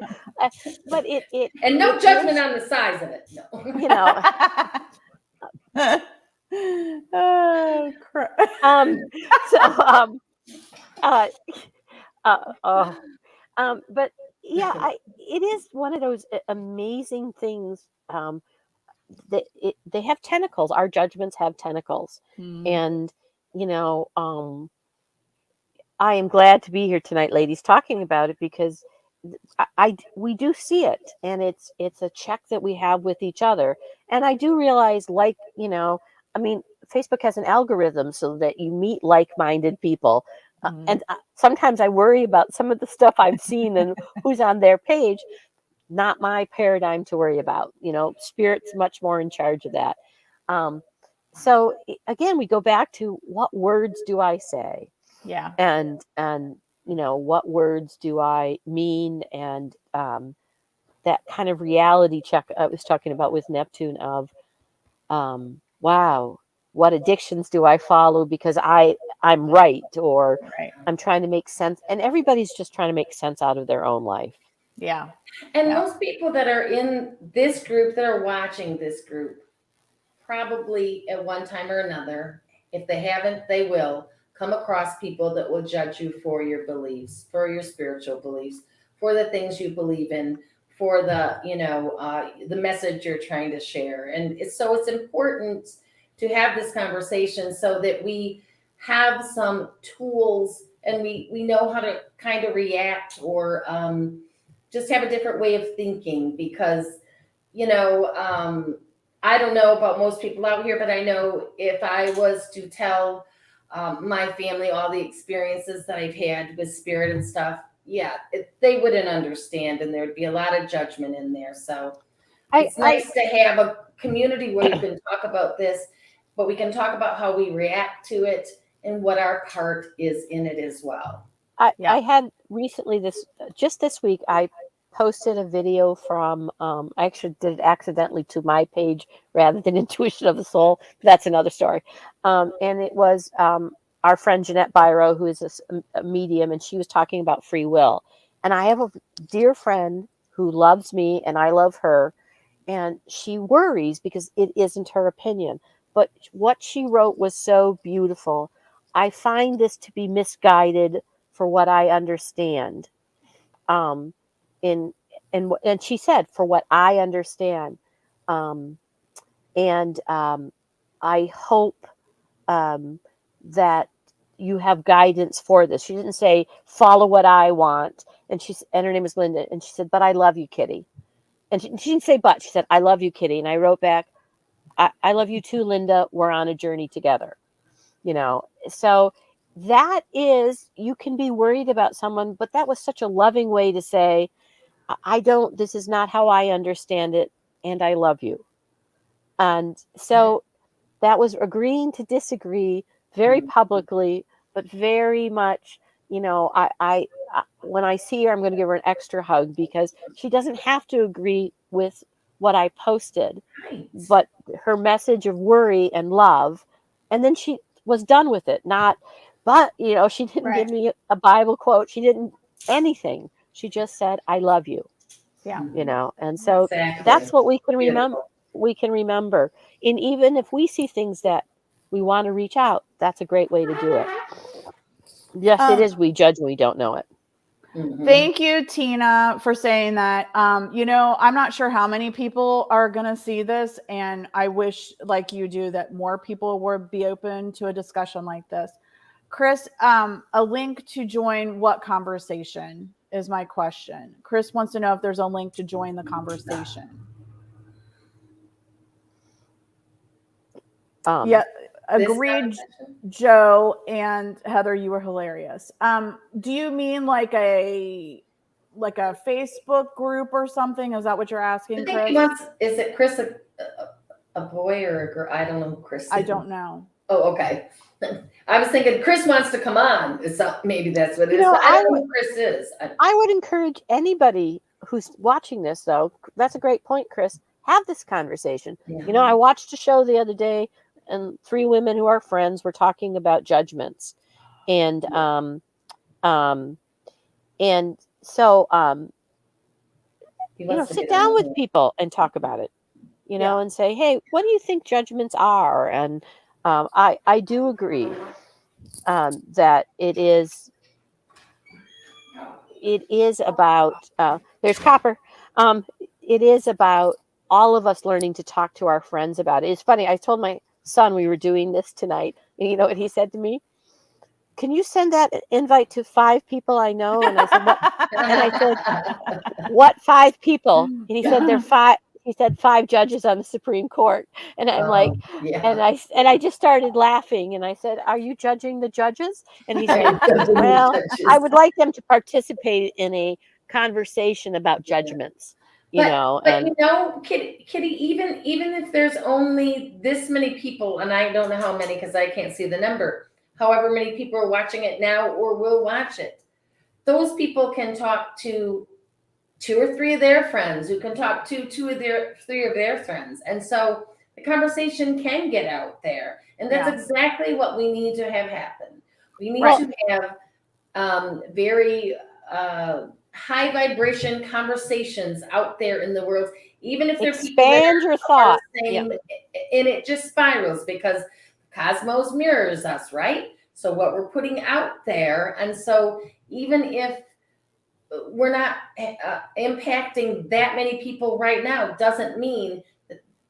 but it and no judgment on the size of it. No. Oh crap. But yeah, it is one of those amazing things. They have tentacles. Our judgments have tentacles, and I am glad to be here tonight, ladies, talking about it, because we do see it, and it's a check that we have with each other. And I do realize, Facebook has an algorithm so that you meet like-minded people. And sometimes I worry about some of the stuff I've seen and who's on their page. Not my paradigm to worry about. Spirit's much more in charge of that. So again, we go back to, what words do I say? Yeah. And what words do I mean? And that kind of reality check I was talking about with Neptune of, wow, what addictions do I follow because I'm right, or I'm trying to make sense. And everybody's just trying to make sense out of their own life. Yeah. And most people that are in this group, that are watching this group, probably at one time or another, if they haven't, they will come across people that will judge you for your beliefs, for your spiritual beliefs, for the things you believe in, for the, the message you're trying to share. And so it's important to have this conversation so that we have some tools and we know how to kind of react or just have a different way of thinking. Because, I don't know about most people out here, but I know if I was to tell my family all the experiences that I've had with spirit and stuff, they wouldn't understand, and there'd be a lot of judgment in there. So it's nice to have a community where we can talk about this, but we can talk about how we react to it and what our part is in it as well. I had recently just this week, I posted a video from, I actually did it accidentally to my page rather than Intuition of the Soul, but that's another story. And it was our friend Jeanette Byro, who is a medium, and she was talking about free will. And I have a dear friend who loves me and I love her, and she worries because it isn't her opinion. But what she wrote was so beautiful. I find this to be misguided for what I understand. And she said, for what I understand. I hope that you have guidance for this. She didn't say, follow what I want. And her name is Linda. And she said, but I love you, Kitty. And she didn't say, but she said, I love you, Kitty. And I wrote back, I love you too, Linda. We're on a journey together. So that is, you can be worried about someone, but that was such a loving way to say, this is not how I understand it, and I love you. And so that was agreeing to disagree very publicly, but very much, I when I see her, I'm going to give her an extra hug, because she doesn't have to agree with what I posted, but her message of worry and love, and then she was done with it. But she didn't give me a Bible quote. She didn't anything. She just said, I love you. Yeah. And so Exactly. that's what we can remember. We can remember. And even if we see things that we want to reach out, that's a great way to do it. Yes, it is. We judge when we don't know it. Thank you, Tina, for saying that. I'm not sure how many people are going to see this, and I wish, like you do, that more people would be open to a discussion like this. Chris, a link to join what conversation is my question. Chris wants to know if there's a link to join the conversation. Agreed, Joe and Heather, you were hilarious. Do you mean like a Facebook group or something? Is that what you're asking, Chris? Is it Chris a boy or a girl? I don't know who Chris is. I don't know. Oh, okay. I was thinking Chris wants to come on. Maybe that's what it is. I don't know who Chris is. I would encourage anybody who's watching this, though. That's a great point, Chris. Have this conversation. Yeah. I watched a show the other day, and 3 women who are friends were talking about judgments, and so sit down with people and talk about it, and say, hey, what do you think judgments are? And I do agree that it is about there's copper. It is about all of us learning to talk to our friends about it. It's funny. I told my son we were doing this tonight, and you know what he said to me? Can you send that invite to 5 people I know? And I said, what? And I said, what 5 people? And he said, there are 5. He said 5 judges on the Supreme Court. And I'm like, and I just started laughing. And I said, are you judging the judges? And he said, well, I would like them to participate in a conversation about judgments. Kitty, even if there's only this many people, and I don't know how many because I can't see the number, however many people are watching it now or will watch it, those people can talk to 2 or 3 of their friends, who can talk to 3 of their friends. And so the conversation can get out there. And that's exactly what we need to have happen. We need to have very high vibration conversations out there in the world, even if they're expand your thought, and it just spirals, because cosmos mirrors us, right? So what we're putting out there, and so even if we're not impacting that many people right now, doesn't mean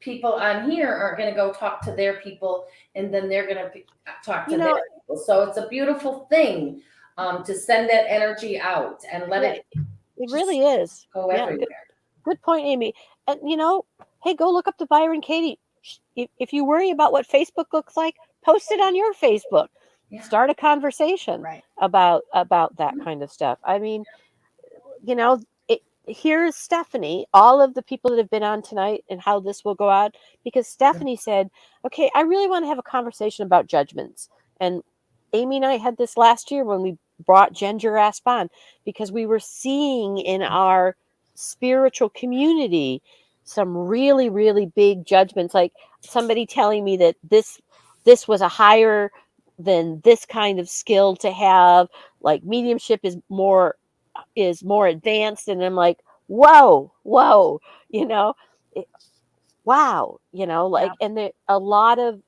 people on here aren't going to go talk to their people, and then they're going to talk to You their know, people. So it's a beautiful thing to send that energy out and let yeah, it it just really is. go Yeah, everywhere. good point, Amy. And hey, go look up the Byron Katie. If you worry about what Facebook looks like, post it on your Facebook. Yeah. Start a conversation Right. about that kind of stuff. I mean, here's Stephanie, all of the people that have been on tonight and how this will go out, because Stephanie said, okay, I really want to have a conversation about judgments. And Amy and I had this last year when we brought Ginger Rasp on, because we were seeing in our spiritual community some really, really big judgments, like somebody telling me that this was a higher than this kind of skill to have, like mediumship is more advanced, and I'm like, whoa, it, wow, like, Yeah. and there a lot of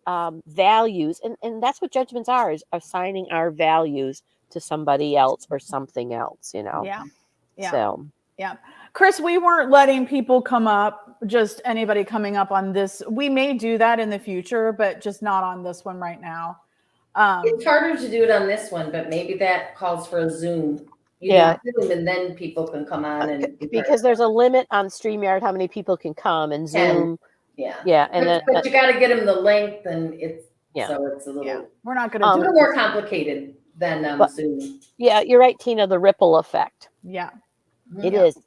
values, and that's what judgments are, is assigning our values to somebody else or something else, Yeah. Yeah. So Yeah. Chris, we weren't letting people come up, just anybody coming up on this. We may do that in the future, but just not on this one right now. It's harder to do it on this one, but maybe that calls for a Zoom. You Yeah. do Zoom, and then people can come on and because there's a limit on StreamYard how many people can come, and Zoom. Yeah. And but you got to get them the link, and it's so it's a little. Yeah. We're not going to do a it little more complicated than Zoom. Yeah, you're right, Tina. The ripple effect. Yeah. It is.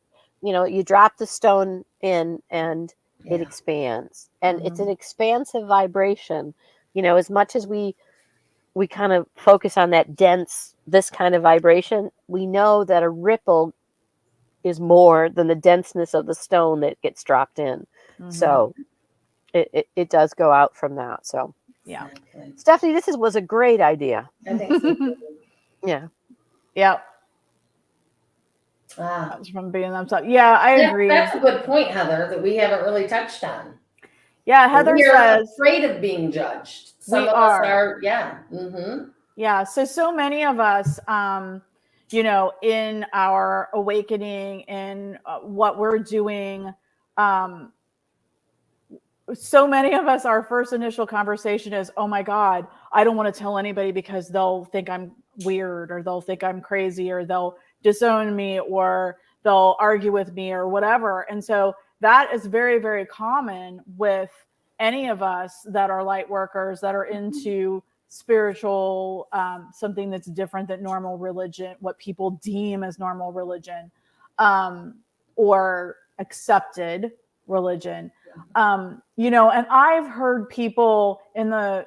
You drop the stone in and Yeah. it expands, and it's an expansive vibration. As much as we kind of focus on that dense, this kind of vibration, we know that a ripple is more than the denseness of the stone that gets dropped in. So it does go out from that. So Yeah. Exactly. Stephanie, this was a great idea. I think so too. Yeah. Yep. Ah, That's from being themselves. Yeah, I agree. That's a good point, Heather, that we haven't really touched on. Yeah, Heather we are says afraid of being judged. Some we of are. us are. Yeah. Mm-hmm. Yeah. So many of us, in our awakening, in what we're doing, so many of us, our first initial conversation is, oh my God, I don't want to tell anybody because they'll think I'm weird, or they'll think I'm crazy, or they'll disown me, or they'll argue with me, or whatever. And so that is very, very common with any of us that are light workers, that are into spiritual, something that's different than normal religion, what people deem as normal religion, or accepted religion. And I've heard people in the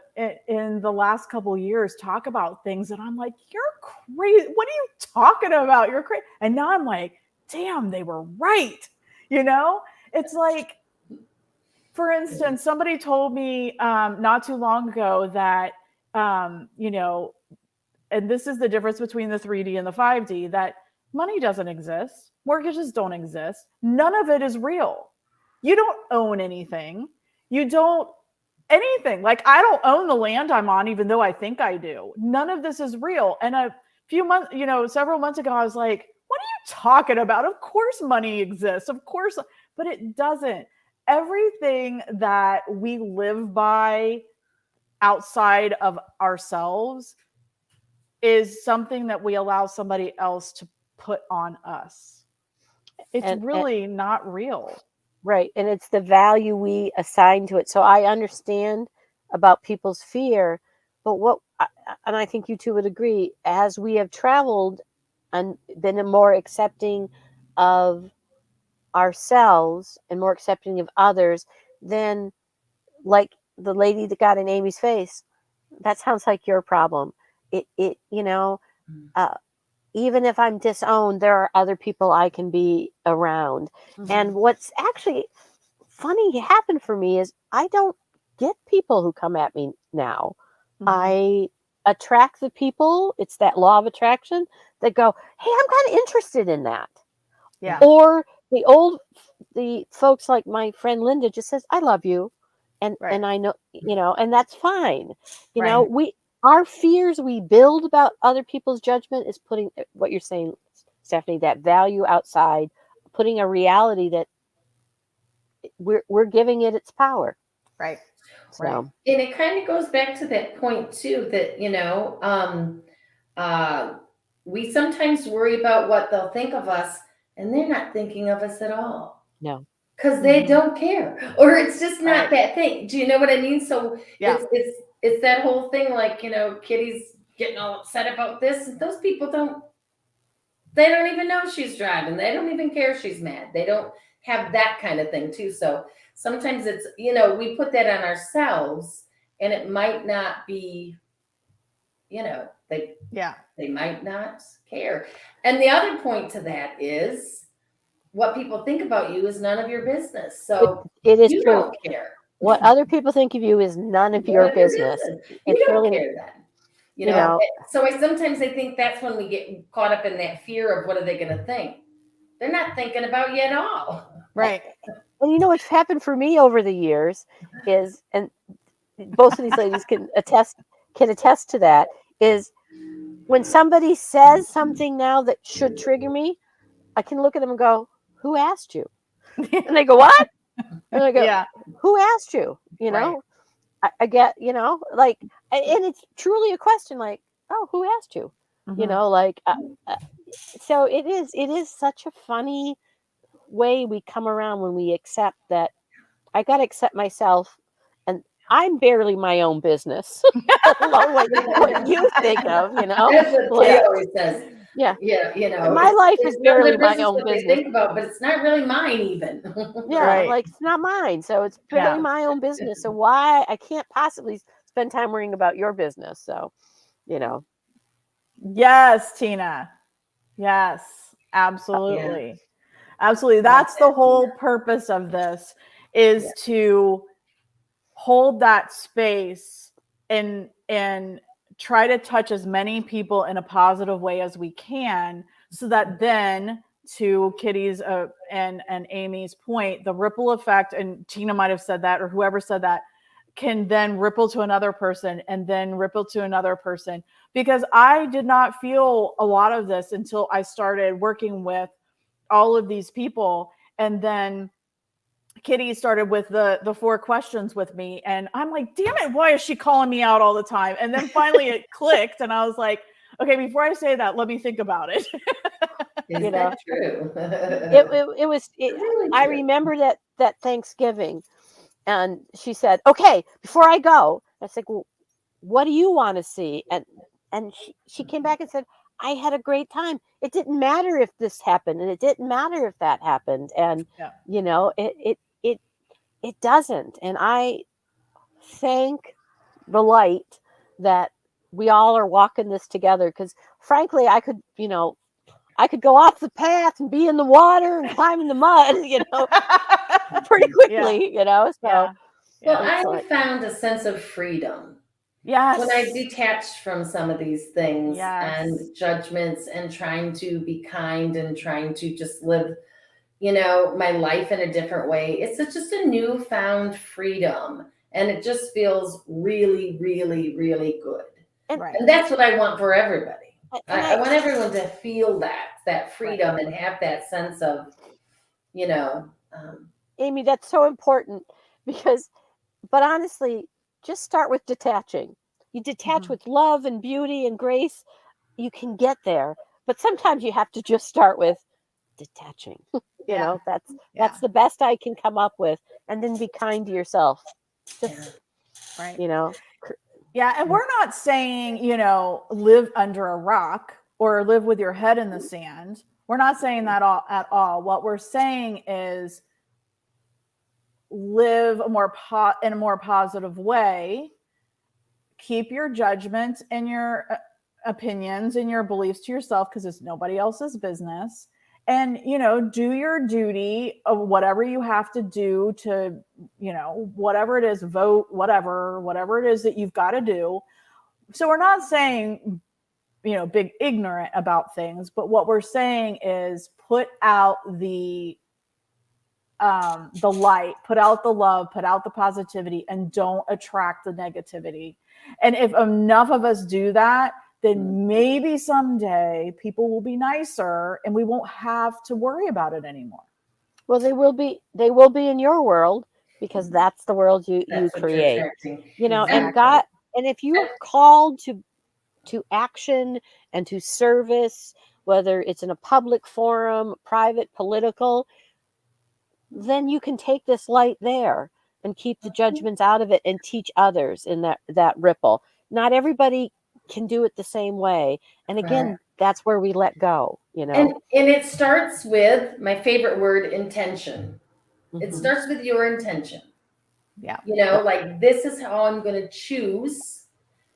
last couple of years talk about things that I'm like, you're crazy. What are you talking about? You're crazy. And now I'm like, damn, they were right. It's like, for instance, somebody told me not too long ago that, and this is the difference between the 3D and the 5D, that money doesn't exist. Mortgages don't exist. None of it is real. You don't own anything. You don't anything. Like, I don't own the land I'm on, even though I think I do. None of this is real. And a few months, several months ago, I was like, what are you talking about? Of course money exists. Of course, but it doesn't. Everything that we live by outside of ourselves is something that we allow somebody else to put on us. It's really not real. Right. And it's the value we assign to it. So I understand about people's fear, but and I think you two would agree, as we have traveled and been more accepting of ourselves and more accepting of others, then, like the lady that got in Amy's face, that sounds like your problem. Even if I'm disowned, there are other people I can be around. And what's actually funny happened for me is I don't get people who come at me now. I attract the people. It's that law of attraction that go, hey, I'm kind of interested in that. Yeah. Or the folks like my friend Linda just says, I love you. And I know, and that's fine. Our fears we build about other people's judgment is putting what you're saying, Stephanie, that value outside, putting a reality that we're giving it its power. Right. So Right. And it kind of goes back to that point too, that, we sometimes worry about what they'll think of us, and they're not thinking of us at all. no. Because they Mhm. don't care, or it's just not Right. that thing. Do you know what I mean? So Yeah. it's that whole thing, like, Kitty's getting all upset about this. Those people they don't even know she's driving. They don't even care she's mad. They don't have that kind of thing too. So sometimes it's, we put that on ourselves, and it might not be, Yeah. they might not care. And the other point to that is, what people think about you is none of your business. So It is you true. don't care. What other people think of you is none of your None of your business. You It's don't really, care then. you know, So sometimes I think that's when we get caught up in that fear of what are they going to think. They're not thinking about you at all. Right. and what's happened for me over the years is, and both of these ladies can attest to that, is when somebody says something now that should trigger me, I can look at them and go, "Who asked you?" And they go, "What?" And I go, Yeah. "Who asked you?" Right. I get, like, and it's truly a question, like, "Oh, who asked you?" Mhm. Like, so it is such a funny way we come around when we accept that I got to accept myself, and I'm barely my own business. Let alone what you think of, That's what like, Kay always says. yeah, Yeah, my life it's is none of barely their my business own what they business. think about, but it's not really mine even. Yeah, Right. like, it's not mine, so it's barely Yeah. my own business. So why I can't possibly spend time worrying about your business? So, Yes, Tina. Yes. Yeah, Absolutely. Absolutely. I love That's the that. whole purpose of this, is Yeah. to hold that space and try to touch as many people in a positive way as we can, so that then, to Kitty's and Amy's point, the ripple effect, and Tina might have said that, or whoever said that, can then ripple to another person, and then ripple to another person. Because I did not feel a lot of this until I started working with all of these people. And then Kitty started with the 4 questions with me, and I'm like, damn it, why is she calling me out all the time? And then finally it clicked, and I was like, okay, before I say that, let me think about it. Is that true? it was. Really I true. remember that Thanksgiving, and she said, "Okay, before I go," I said, "Well, what do you want to see?" And she came back and said, "I had a great time. It didn't matter if this happened, and it didn't matter if that happened, and Yeah. it doesn't." And I thank the light that we all are walking this together, because frankly, I could go off the path and be in the water and climb in the mud, pretty Yeah. quickly, so Yeah. Well, Yeah. it's I like, found a sense of freedom when I Yes. detached from some of these things and Yes. judgments, and trying to be kind and trying to just live, my life in a different way. It's just a newfound freedom, and it just feels really, really, really good. and Right. And that's what I want for everybody. and I want everyone to feel that Right. freedom and have that sense of, you know, um, Amy, that's so important, because, but honestly, just start with detaching. You detach Mhm. with love and beauty and grace, you can get there. But sometimes you have to just start with detaching. Yeah. That's Yeah. the best I can come up with, and then be kind to yourself. yeah. Just, Right. you know, Yeah. And we're not saying, live under a rock or live with your head in the sand. We're not saying that at all. What we're saying is live in a more positive way. Keep your judgments and your opinions and your beliefs to yourself, because it's nobody else's business. And do your duty of whatever you have to do to, whatever it is, vote, whatever it is that you've got to do. So we're not saying, big ignorant about things, but what we're saying is put out the light, put out the love, put out the positivity, and don't attract the negativity. And if enough of us do that, then maybe someday people will be nicer and we won't have to worry about it anymore. Well, they will be in your world because that's the world you That's what you're create. attracting. You know, and Exactly. God, and if you are called to action and to service, whether it's in a public forum, private, political, then you can take this light there and keep the judgments out of it and teach others in that ripple. Not everybody can do it the same way. And again, Right. that's where we let go, you know. And it starts with my favorite word, intention. It Mhm. starts with your intention. Yeah. You know, like this is how I'm going to choose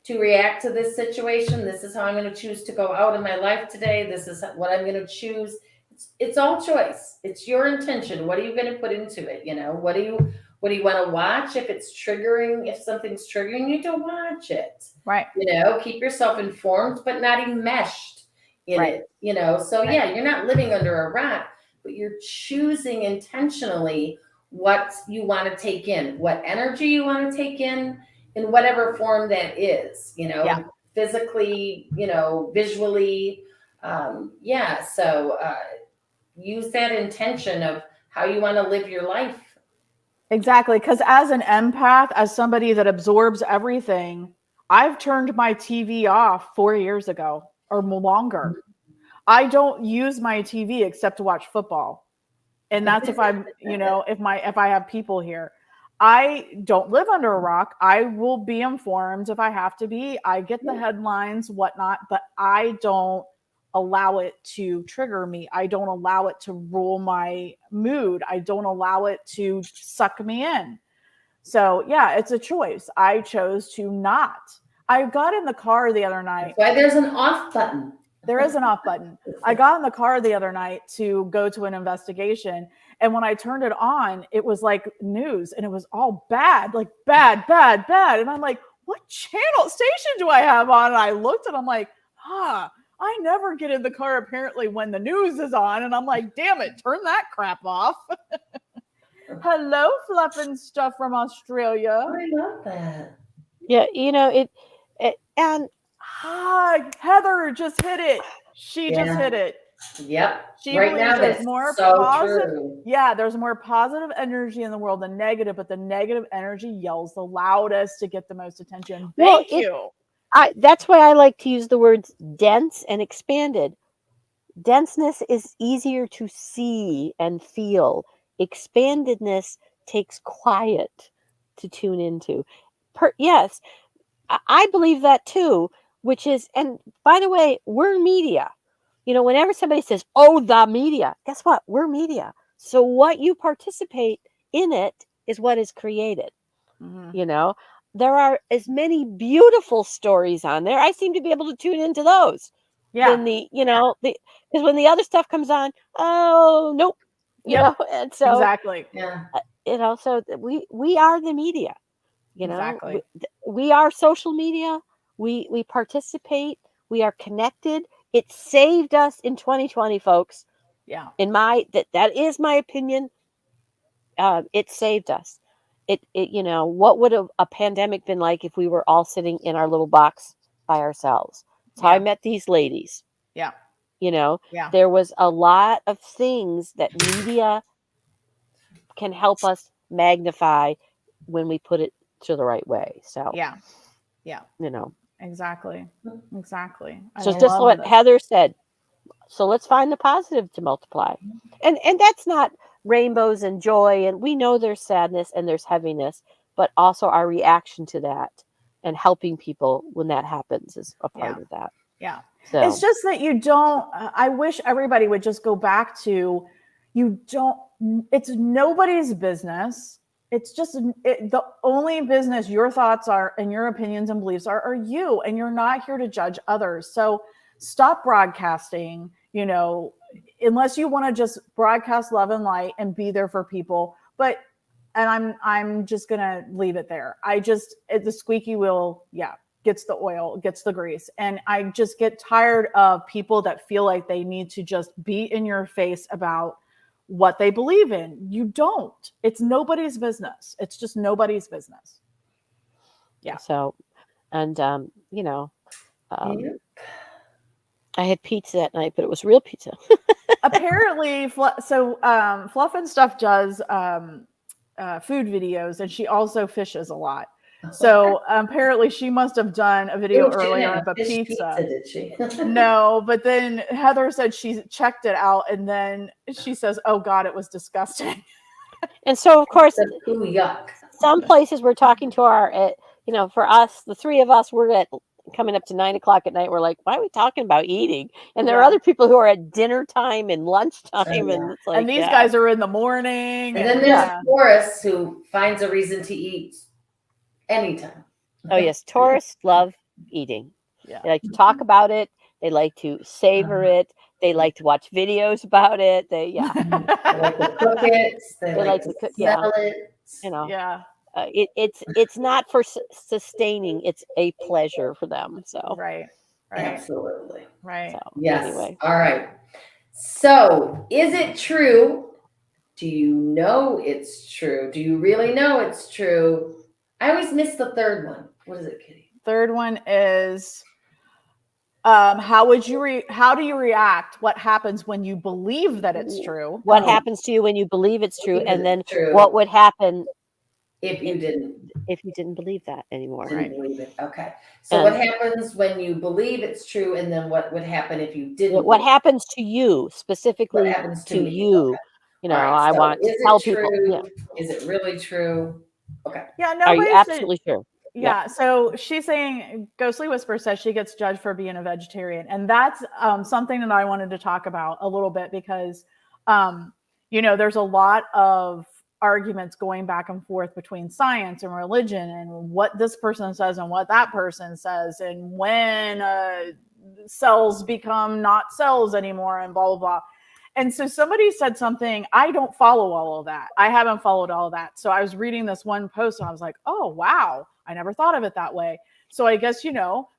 to react to this situation. This is how I'm going to choose to go out in my life today. This is what I'm going to choose. It's all choice. It's your intention. What are you going to put into it? You know, what do you want to watch? If it's triggering, if something's triggering you, to watch it. Right. You know, keep yourself informed, but not enmeshed in Right. it. You know, so Right. yeah, you're not living under a rock, but you're choosing intentionally what you want to take in, what energy you want to take in whatever form that is, you know, Yeah. physically, you know, visually. Yeah. So use that intention of how you want to live your life. Exactly. Because as an empath, as somebody that absorbs everything, I've turned my TV off 4 years ago or longer. I don't use my TV except to watch football. And that's if I'm, if I have people here. I don't live under a rock. I will be informed if I have to be. I get the headlines, whatnot, but I don't allow it to trigger me. I don't allow it to rule my mood. I don't allow it to suck me in. So yeah, it's a choice. I chose to not. I got in the car the other night. That's why there's an off button. There is an off button. I got in the car the other night to go to an investigation. And when I turned it on, it was like news and it was all bad, like bad, bad, bad. And I'm like, what station do I have on? And I looked and I'm like, I never get in the car apparently when the news is on. And I'm like, damn it, turn that crap off. Hello, Fluff and Stuff from Australia. I love that. Yeah, you know, it and Hi, Heather just hit it. She just Yeah. hit it. Yep. She Right believes now, there's that's more so positive. true. Yeah, there's more positive energy in the world than negative, but the negative energy yells the loudest to get the most attention. well, Thank you. that's why I like to use the words dense and expanded. Denseness is easier to see and feel. Expandedness takes quiet to tune into. Yes, I believe that too, which is, and by the way, we're media. You know, whenever somebody says, oh, the media, guess what? We're media. So what you participate in it is what is created. Mhm. You know, there are as many beautiful stories on there. I seem to be able to tune into those than Yeah, because when the other stuff comes on, oh, nope. Yep. And so, exactly. Yeah. so we are the media. Exactly. We are social media. We participate. We are connected. It saved us in 2020, folks. Yeah. In that is my opinion. It saved us. What would a pandemic been like if we were all sitting in our little box by ourselves? That's how I Yeah. met these ladies. Yeah. Yeah. There was a lot of things that media can help us magnify when we put it to the right way. So, Yeah. Yeah. you know, Exactly. Exactly. I so just what love this. Heather said. So let's find the positive to multiply. And that's not rainbows and joy. And we know there's sadness and there's heaviness, but also our reaction to that and helping people when that happens is a part Yeah. of that. Yeah. So It's just that you don't, I wish everybody would just go back to, it's nobody's business. It's just the only business your thoughts are and your opinions and beliefs are you. And you're not here to judge others. So stop broadcasting, unless you want to just broadcast love and light and be there for people. And I'm just going to leave it there. The squeaky wheel, yeah, gets the oil, gets the grease. And I just get tired of people that feel like they need to just be in your face about what they believe in. You don't. It's nobody's business. It's just nobody's business. Yeah. So, and Yeah. I had pizza that night, but it was real pizza. Apparently, Fluff and Stuff does food videos, and she also fishes a lot. So apparently, she must have done a video Oh, she didn't earlier have of a fish pizza. did she? No, but then Heather said she checked it out, and then she says, "Oh God, it was disgusting." And so, of course, Ooh, yuck. some places we're talking to our, for us, the three of us, we're at coming up to 9:00 at night. We're like, why are we talking about eating? And there are Yeah. other people who are at dinner time and lunchtime, yeah. and it's like, And these guys are in the morning. And then there's Taurus who finds a reason to eat anytime. Oh yes, Taurus love eating. Yeah. They like to talk about it. They like to savor it. They like to watch videos about it. They They like to cook it. They like to cook, smell it. Yeah. It's not for sustaining. It's a pleasure for them. So Right. Absolutely. Right. So, Yes. Anyway. All right. So, is it true? Do you know it's true? Do you really know it's true? I always miss the third one. What is it, Kitty? Third one is how do you react? What happens when you believe that it's true? What happens to you when you believe it's true, and then true. what would happen if you didn't believe that anymore? Didn't believe it. Okay. So what happens when you believe it's true, and then what would happen if you didn't? What happens to you specifically? What happens to me? you? Okay. You know, Right, I so want to is tell it people. true? Yeah. Is it really true? Okay. Yeah, Are you nobody absolutely sure? Yeah. So she's saying Ghostly Whisper says she gets judged for being a vegetarian. And that's something that I wanted to talk about a little bit because, there's a lot of arguments going back and forth between science and religion and what this person says and what that person says and when cells become not cells anymore and blah, blah, blah. And so somebody said something, I don't follow all of that. I haven't followed all of that. So I was reading this one post and I was like, oh, wow, I never thought of it that way. So I guess,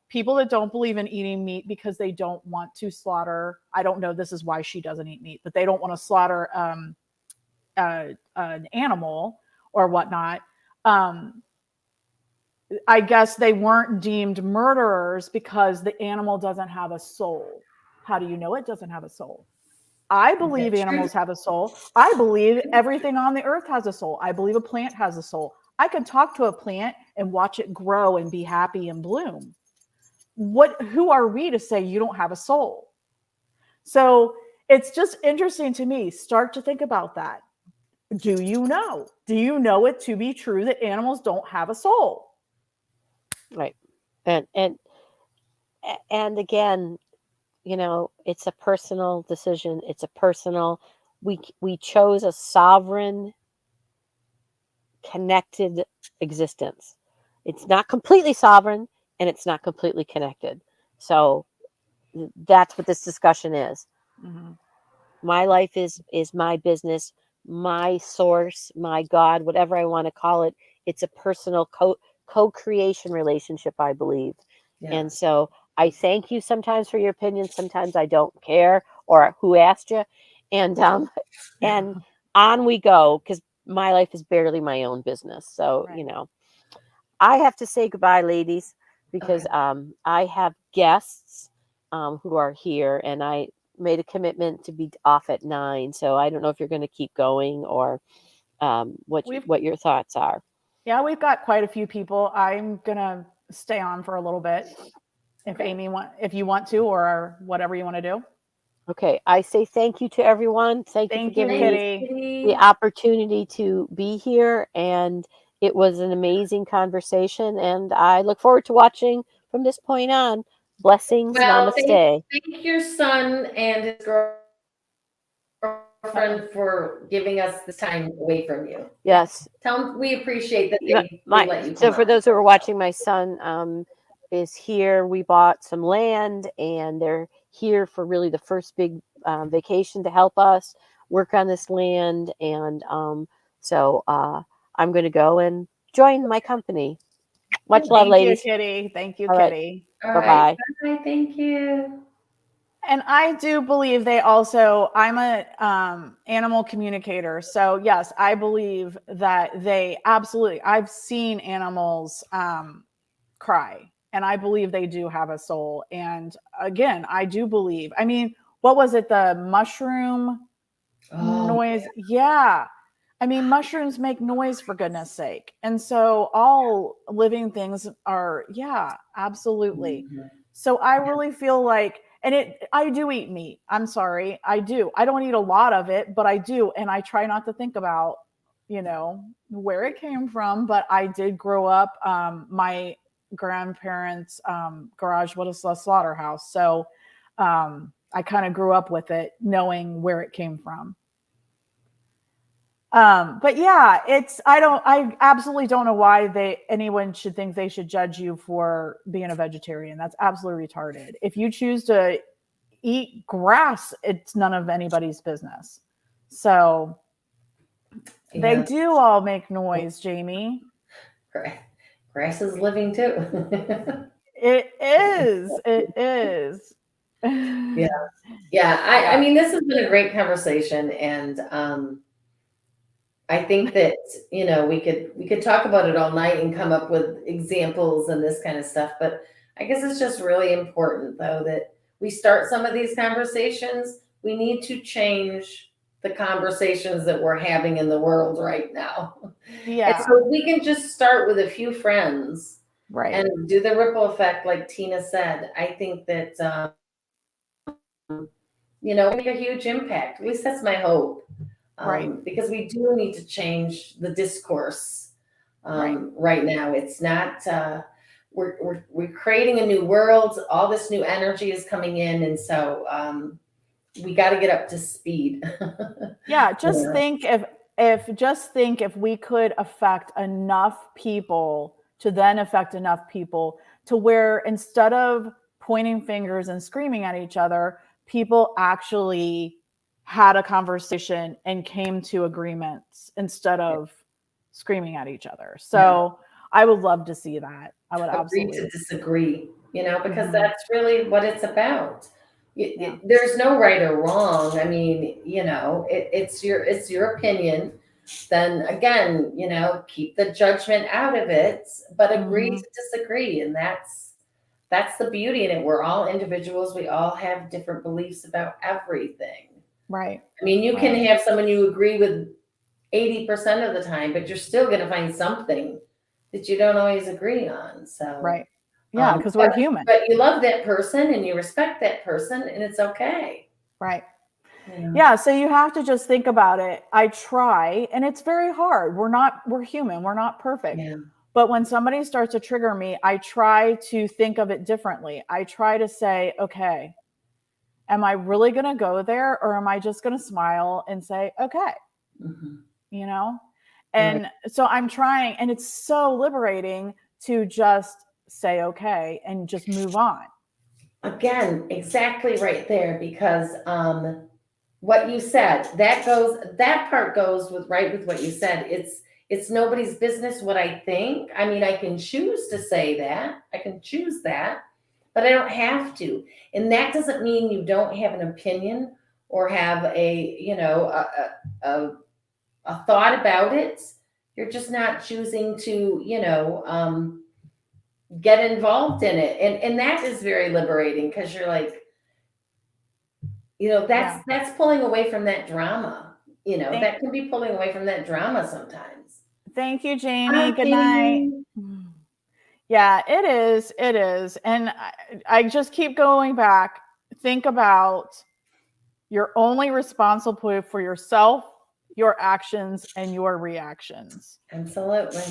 people that don't believe in eating meat because they don't want to slaughter, I don't know, this is why she doesn't eat meat, but they don't want to slaughter an animal or whatnot. I guess they weren't deemed murderers because the animal doesn't have a soul. How do you know it doesn't have a soul? I believe animals have a soul. I believe everything on the earth has a soul. I believe a plant has a soul. I can talk to a plant and watch it grow and be happy and bloom. Who are we to say you don't have a soul? So it's just interesting to me. Start to think about that. Do you know? Do you know it to be true that animals don't have a soul? Right. And again, it's a personal decision. It's a personal, we chose a sovereign, connected existence. It's not completely sovereign and it's not completely connected. So that's what this discussion is. Mm-hmm. My life is my business, my source, my God, whatever I want to call it. It's a personal co-creation relationship, I believe. Yeah. And so I thank you sometimes for your opinion. Sometimes I don't care, or who asked you. And and on we go, because my life is barely my own business. So, right. I have to say goodbye, ladies, because I have guests who are here, and I made a commitment to be off at 9. So I don't know if you're going to keep going or what your thoughts are. Yeah, we've got quite a few people. I'm going to stay on for a little bit. If Amy if you want to, or whatever you want to do. Okay, I say thank you to everyone. Thank you for giving me the opportunity to be here, and it was an amazing conversation, and I look forward to watching from this point on. Blessings, namaste. Thank your son and his girlfriend for giving us this time away from you. Yes. Tell them we appreciate that they let you come So for those who are watching, my son is here. We bought some land, and they're here for really the first big vacation to help us work on this land. And so I'm going to go and join my company. Much love, ladies. Thank you, Kitty. Thank you, All Kitty. Right. Bye-bye. Bye. Thank you. And I do believe I'm an animal communicator. So yes, I believe that they absolutely, I've seen animals cry. and I believe they do have a soul. And again, I do believe, I mean, what was it? The mushroom noise? Yeah. I mean, mushrooms make noise, for goodness sake. And so all living things are, yeah, absolutely. Mhm. So I really feel like, and I do eat meat. I'm sorry. I do. I don't eat a lot of it, but I do. And I try not to think about, where it came from. But I did grow up, my grandparents' garage was a slaughterhouse. So I kind of grew up with it, knowing where it came from. But yeah, I absolutely don't know why anyone should think they should judge you for being a vegetarian. That's absolutely retarded. If you choose to eat grass, it's none of anybody's business. So they Yeah. do all make noise, Jamie. Grass is living too. It is. It is. Yeah. Yeah. I mean, this has been a great conversation, and I think that, we could talk about it all night and come up with examples and this kind of stuff. But I guess it's just really important, though, that we start some of these conversations. We need to change the conversations that we're having in the world right now. And Yeah. so we can just start with a few friends Right. and do the ripple effect, like Tina said. I think that, make a huge impact. At least that's my hope. Right. Because we do need to change the discourse Right. right now. It's not, we're creating a new world. All this new energy is coming in. And so we got to get up to speed. Yeah. Just think if we could affect enough people to then affect enough people to where instead of pointing fingers and screaming at each other, people actually had a conversation and came to agreements instead of screaming at each other. So I would love to see that. I would Agree to absolutely. disagree, because Mhm. that's really what it's about. Yeah. There's no right or wrong. I mean, it's your opinion. Then again, keep the judgment out of it, but agree Mhm. to disagree. And that's the beauty in it. We're all individuals. We all have different beliefs about everything. Right. I mean, you can Right. have someone you agree with 80% of the time, but you're still going to find something that you don't always agree on. So, Right. Yeah, because we're but, human. but you love that person and you respect that person, and it's okay. Right. You know? Yeah, so you have to just think about it. I try, and it's very hard. We're human. We're not perfect. Yeah. But when somebody starts to trigger me, I try to think of it differently. I try to say, okay, am I really going to go there, or am I just going to smile and say, okay, Mhm. you know? Right. And so I'm trying, and it's so liberating to just say, okay, and just move on. Again, exactly right there, because what you said, that part goes with what you said. It's nobody's business what I think. I mean, I can choose to say that. I can choose that, but I don't have to. And that doesn't mean you don't have an opinion or have a thought about it. You're just not choosing to, get involved in it. And that is very liberating, because you're like, Yeah. that's pulling away from that drama. Thank, That can be pulling away from that drama sometimes. thank you, Jamie. Hi, Good night. Jamie. Yeah, it is. It is. And I just keep going back. Think about you're only responsible for yourself, your actions, and your reactions. Absolutely.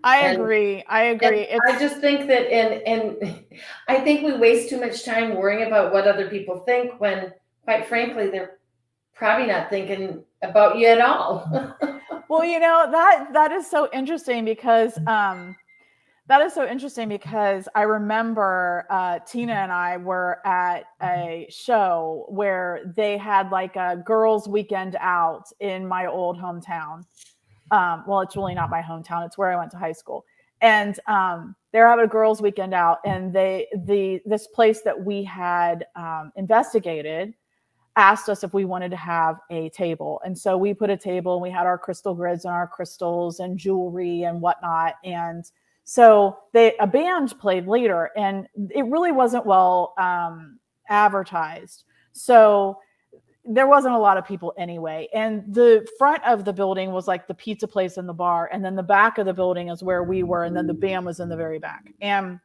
I And agree. I and agree. I just think that, and I think we waste too much time worrying about what other people think, when quite frankly they're probably not thinking about you at all. Well, that is so interesting because I remember Tina and I were at a show where they had like a girls' weekend out in my old hometown. Well, it's really not my hometown; it's where I went to high school. And they're having a girls' weekend out, and this place that we had investigated asked us if we wanted to have a table. And so we put a table, and we had our crystal grids and our crystals and jewelry and whatnot. And So a band played later, and it really wasn't well advertised. So there wasn't a lot of people anyway. And the front of the building was like the pizza place and the bar. And then the back of the building is where we were. And then the band was in the very back. And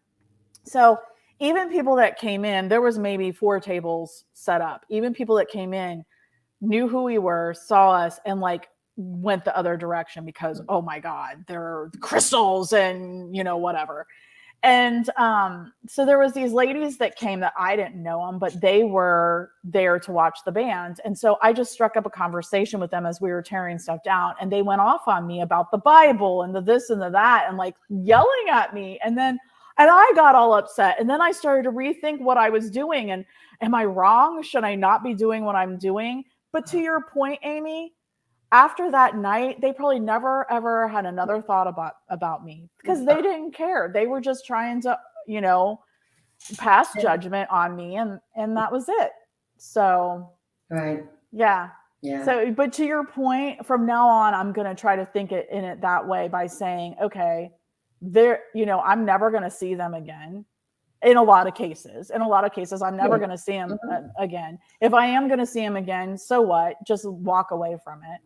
so even people that came in, there was maybe 4 tables set up. Even people that came in knew who we were, saw us, and like went the other direction because, oh my God, there are crystals and, you know, whatever. And so there was these ladies that came that I didn't know them, but they were there to watch the band. And so I just struck up a conversation with them as we were tearing stuff down, and they went off on me about the Bible and the this and the that, and like yelling at me. And I got all upset. And then I started to rethink what I was doing. And am I wrong? Should I not be doing what I'm doing? But to your point, Amy, after that night, they probably never, ever had another thought about me because they didn't care. They were just trying to, you know, pass judgment on me, and that was it. So, Right. Yeah. Yeah. So, but to your point, from now on, I'm going to try to think in it that way by saying, okay, I'm never going to see them again. In a lot of cases, I'm never going to see them again. If I am going to see them again, so what? Just walk away from it.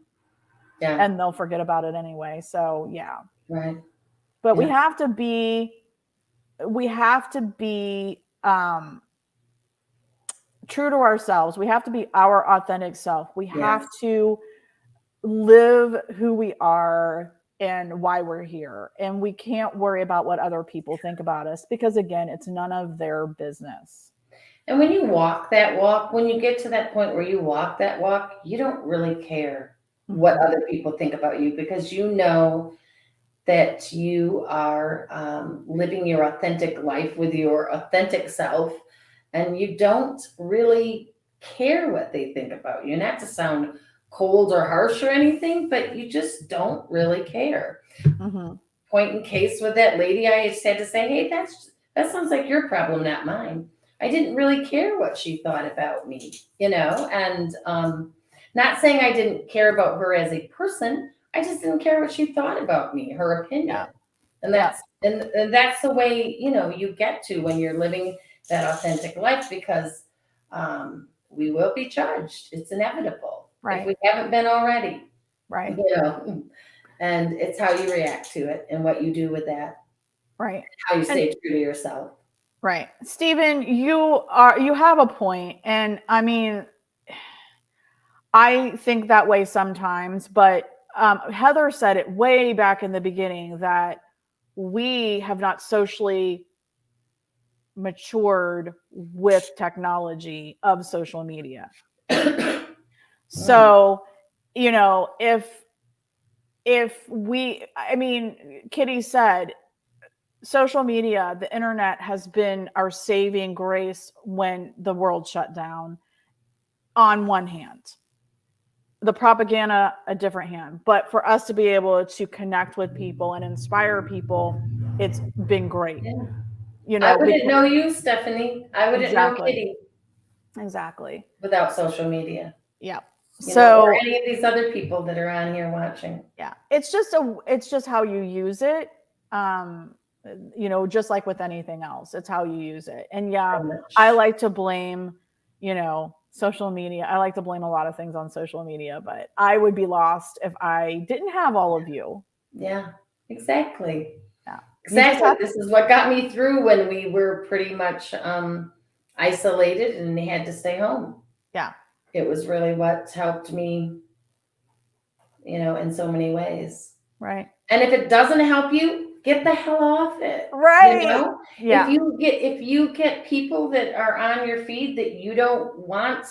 Yeah. And they'll forget about it anyway. So yeah. Right. But we have to be true to ourselves. We have to be our authentic self. We have to live who we are and why we're here. And we can't worry about what other people think about us because, again, it's none of their business. And when you walk that walk, when you get to that point where you walk that walk, you don't really care what other people think about you because you know that you are living your authentic life with your authentic self, and you don't really care what they think about you. Not to sound cold or harsh or anything, but you just don't really care. Point in case with that lady, I just had to say, hey, that sounds like your problem, not mine. I didn't really care what she thought about me, you know, and not saying I didn't care about her as a person. I just didn't care what she thought about me, her opinion. Yeah. And that's the way, you know, you get to when you're living that authentic life, because we will be judged. It's inevitable. Right. If we haven't been already. Right. You know, and it's how you react to it and what you do with that. Right. How you stay true to yourself. Right. Stephen, you have a point. And I mean, I think that way sometimes, but Heather said it way back in the beginning that we have not socially matured with technology of social media. So, you know, Kitty said, social media, the internet has been our saving grace when the world shut down on one hand. The propaganda, a different hand. But for us to be able to connect with people and inspire people, it's been great. Yeah. You know, I wouldn't know you, Stephanie. I wouldn't know Kitty. Exactly. Without social media. Yeah. Or any of these other people that are on here watching. Yeah. It's just how you use it. You know, just like with anything else, it's how you use it. And I like to blame, you know, social media. I like to blame a lot of things on social media, but I would be lost if I didn't have all of you. Yeah, exactly. Yeah. Exactly. This is what got me through when we were pretty much isolated and they had to stay home. Yeah. It was really what helped me, you know, in so many ways. Right. And if it doesn't help you, get the hell off it. Right. You know? Yeah. If you get people that are on your feed that you don't want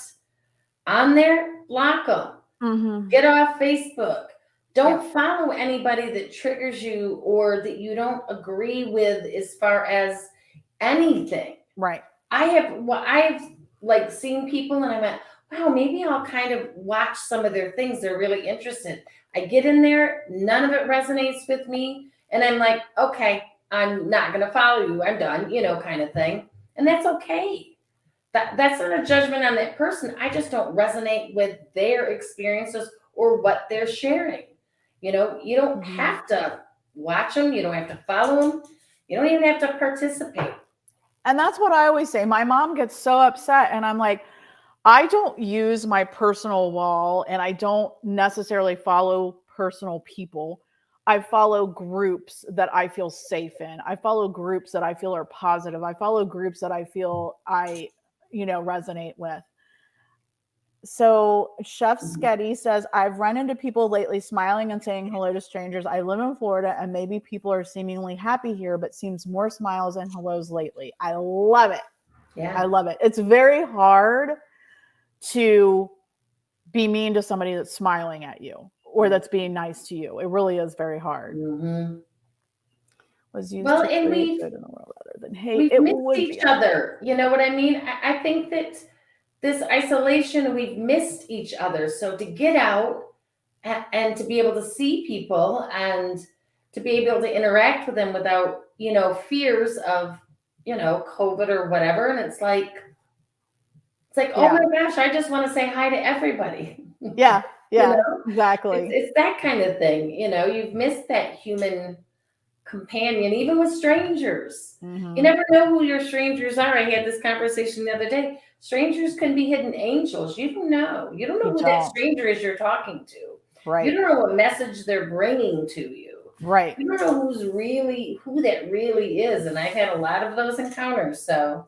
on there, block them. Get off Facebook. Don't follow anybody that triggers you or that you don't agree with as far as anything. Right. I've like seen people and I went, wow, maybe I'll kind of watch some of their things. They're really interested. I get in there, none of it resonates with me. And I'm like, okay, I'm not going to follow you. I'm done, you know, kind of thing. And that's okay. That's not a judgment on that person. I just don't resonate with their experiences or what they're sharing. You know, you don't have to watch them. You don't have to follow them. You don't even have to participate. And that's what I always say. My mom gets so upset, and I'm like, I don't use my personal wall, and I don't necessarily follow personal people. I follow groups that I feel safe in. I follow groups that I feel are positive. I follow groups that I feel resonate with. So Chef Sketty says, I've run into people lately smiling and saying hello to strangers. I live in Florida, and maybe people are seemingly happy here, but seems more smiles and hellos lately. I love it. Yeah. I love it. It's very hard to be mean to somebody that's smiling at you or that's being nice to you. It really is very hard. Mm-hmm. Was used Well, to and create good in the world rather than hate. we've It missed would each be other. You know what I mean? I think that this isolation, we've missed each other. So to get out and to be able to see people and to be able to interact with them without, fears of, COVID or whatever. And it's like, oh Yeah. my gosh, I just want to say hi to everybody. Yeah, exactly. It's that kind of thing. You've missed that human companion, even with strangers. Mhm. You never know who your strangers are. I had this conversation the other day. Strangers can be hidden angels. You don't know. You don't know who that stranger is you're talking to. Right. You don't know what message they're bringing to you. Right. You don't know who that really is. And I've had a lot of those encounters. So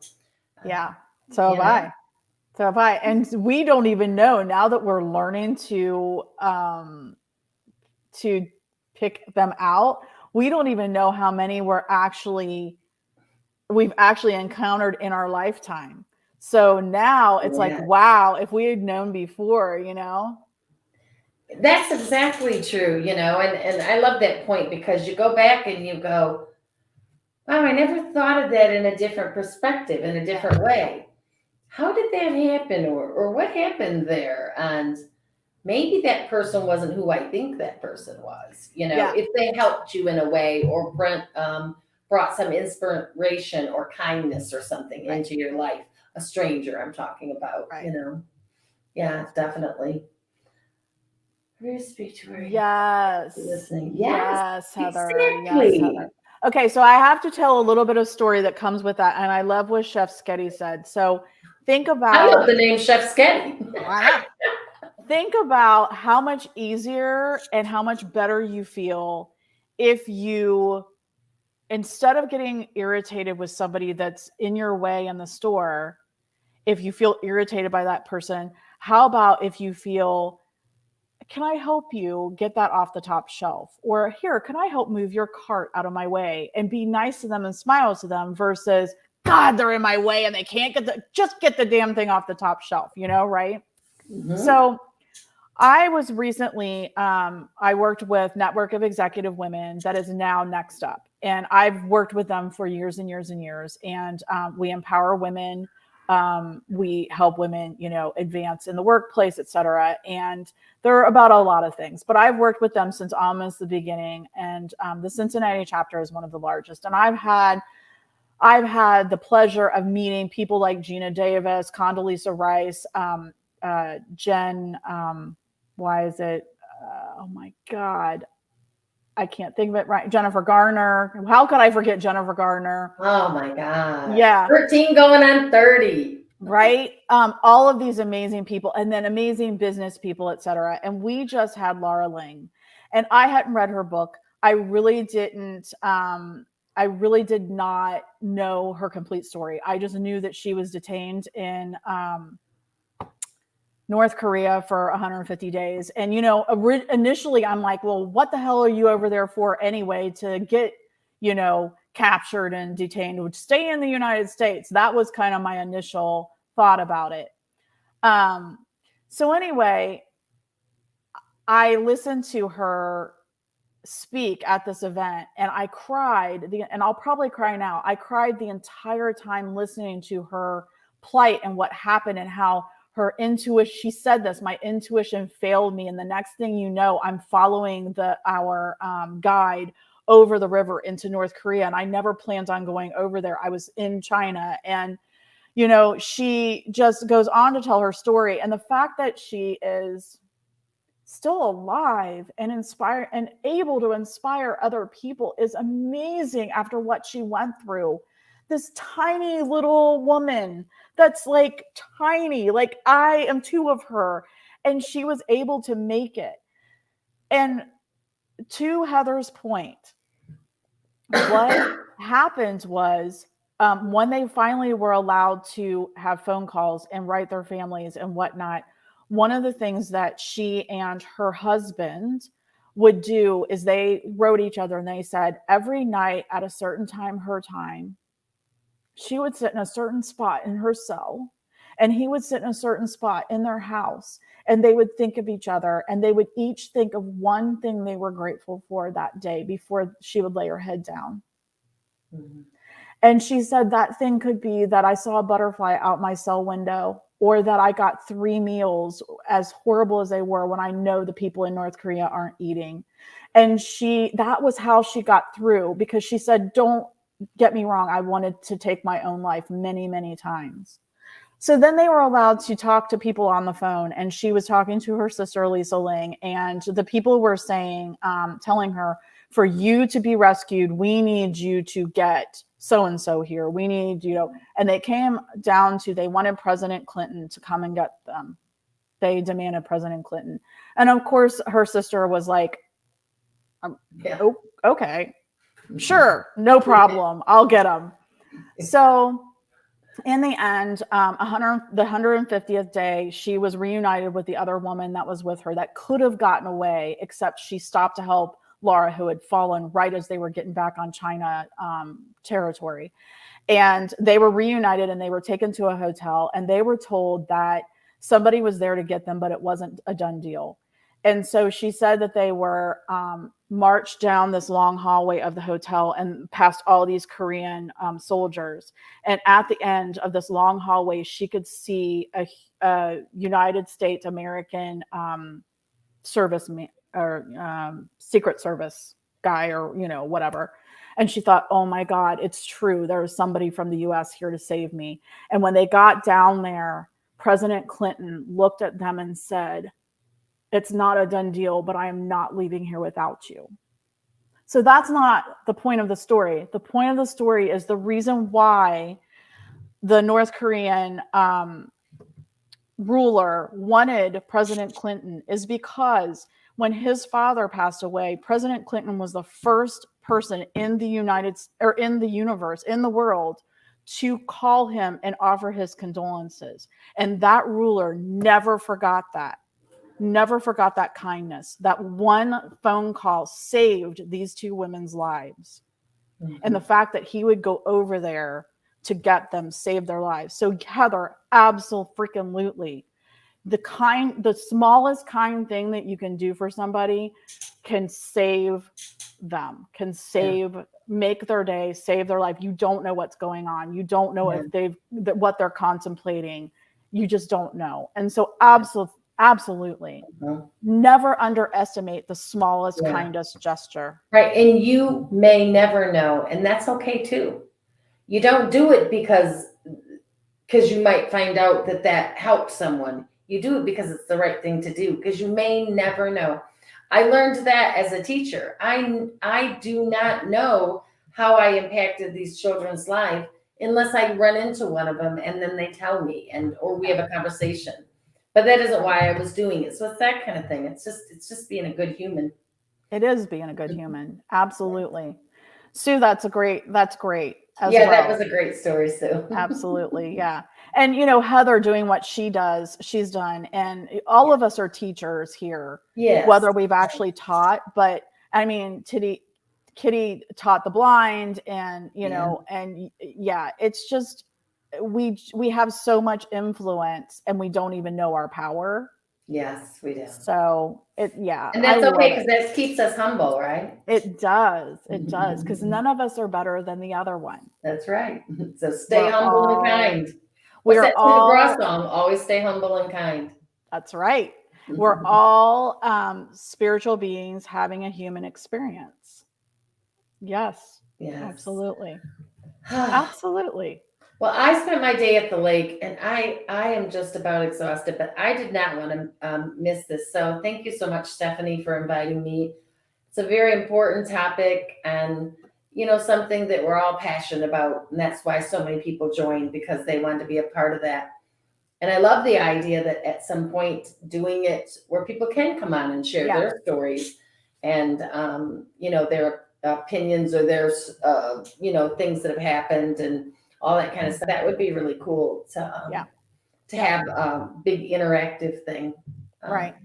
yeah. So have I. And we don't even know now that we're learning to pick them out. We don't even know how many we've actually encountered in our lifetime. So now it's like, wow, if we had known before, That's exactly true, and I love that point because you go back and you go, wow, I never thought of that in a different perspective, in a different way. How did that happen, or what happened there? And maybe that person wasn't who I think that person was. If they helped you in a way or brought some inspiration or kindness or something into your life, a stranger I'm talking about, Yeah, definitely. Very speak to her. Yes. Listening. Yes, Heather. Exactly. Yes, Heather. Okay, so I have to tell a little bit of story that comes with that, and I love what Chef Sketty said. So think about. I love the name Chef Sketty. Think about how much easier and how much better you feel if you, instead of getting irritated with somebody that's in your way in the store, if you feel irritated by that person, how about if you feel, can I help you get that off the top shelf? Or here, can I help move your cart out of my way? And be nice to them and smile to them versus, God, they're in my way and they can't just get the damn thing off the top shelf, right? Mm-hmm. So I was recently, I worked with Network of Executive Women that is now Next Up. And I've worked with them for years and years and years. And we empower women. We help women, advance in the workplace, et cetera. And they're about a lot of things, but I've worked with them since almost the beginning. And the Cincinnati chapter is one of the largest. And I've had the pleasure of meeting people like Gina Davis, Condoleezza Rice, Jen, oh my God, I can't think of it right. Jennifer Garner. How could I forget Jennifer Garner? Oh my God. Yeah. 13 going on 30. Right. All of these amazing people, and then amazing business people, et cetera. And we just had Laura Ling, and I hadn't read her book. I really didn't. I really did not know her complete story. I just knew that she was detained in North Korea for 150 days. And, initially I'm like, well, what the hell are you over there for anyway, to get, captured and detained, would stay in the United States. That was kind of my initial thought about it. So anyway, I listened to her speak at this event and I cried, and I'll probably cry now. I cried the entire time listening to her plight and what happened and how her intuition, she said this, my intuition failed me. And the next thing you know, I'm following our guide over the river into North Korea. And I never planned on going over there. I was in China. And, she just goes on to tell her story. And the fact that she is still alive and inspire and able to inspire other people is amazing after what she went through. This tiny little woman that's like tiny, like I am two of her, and she was able to make it. And to Heather's point, what happened was when they finally were allowed to have phone calls and write their families and whatnot, one of the things that she and her husband would do is they wrote each other and they said every night at a certain time, her time, she would sit in a certain spot in her cell and he would sit in a certain spot in their house, and they would think of each other and they would each think of one thing they were grateful for that day before she would lay her head down. Mm-hmm. And she said that thing could be that I saw a butterfly out my cell window, or that I got 3 meals, as horrible as they were, when I know the people in North Korea aren't eating. And that was how she got through, because she said, don't get me wrong, I wanted to take my own life many, many times. So then they were allowed to talk to people on the phone, and she was talking to her sister, Lisa Ling, and the people were saying, telling her, for you to be rescued, we need you to get so-and-so here. We need, and they came down to, they wanted President Clinton to come and get them. They demanded President Clinton. And of course, her sister was like, oh, okay, sure, no problem. I'll get them. So in the end, the 150th day, she was reunited with the other woman that was with her that could have gotten away, except she stopped to help Laura, who had fallen right as they were getting back on China territory. And they were reunited and they were taken to a hotel, and they were told that somebody was there to get them, but it wasn't a done deal. And so she said that they were marched down this long hallway of the hotel and past all these Korean soldiers. And at the end of this long hallway, she could see a United States American serviceman or Secret Service guy, or whatever. And she thought, oh my God, it's true. There was somebody from the US here to save me. And when they got down there, President Clinton looked at them and said, it's not a done deal, but I am not leaving here without you. So that's not the point of the story. The point of the story is the reason why the North Korean ruler wanted President Clinton is because when his father passed away, President Clinton was the first person in the universe, in the world, to call him and offer his condolences. And that ruler never forgot that. Never forgot that kindness. That one phone call saved these 2 women's lives. Mm-hmm. And the fact that he would go over there to get them saved their lives. So Heather, absolutely. The smallest kind thing that you can do for somebody can save them, make their day, save their life. You don't know what's going on. You don't know if what they're contemplating. You just don't know. And so absolutely. Mm-hmm. Never underestimate the smallest, kindest gesture. Right. And you may never know. And that's okay too. You don't do it because you might find out that helps someone. You do it because it's the right thing to do, because you may never know. I learned that as a teacher. I do not know how I impacted these children's life unless I run into one of them and then they tell me, or we have a conversation. But that isn't why I was doing it. So it's that kind of thing. It's just being a good human. It is being a good human. Absolutely. Sue, that's great. That was a great story, Sue. Absolutely. Yeah. And, Heather doing what she's done. And all of us are teachers here, whether we've actually taught, but I mean, Kitty taught the blind and, it's just, we have so much influence and we don't even know our power. Yes, we do. So and that's okay, because that keeps us humble, right? It does. It does. Because none of us are better than the other one. That's right. So stay humble and kind. We're all McGraw song, always stay humble and kind. That's right. We're all spiritual beings having a human experience. Yes. Absolutely. Absolutely. Well, I spent my day at the lake, and I am just about exhausted, but I did not want to miss this. So thank you so much, Stephanie, for inviting me. It's a very important topic, and something that we're all passionate about, and that's why so many people joined, because they wanted to be a part of that. And I love the idea that at some point doing it where people can come on and share their stories and their opinions or their things that have happened and all that kind of stuff. That would be really cool to have a big interactive thing. Right.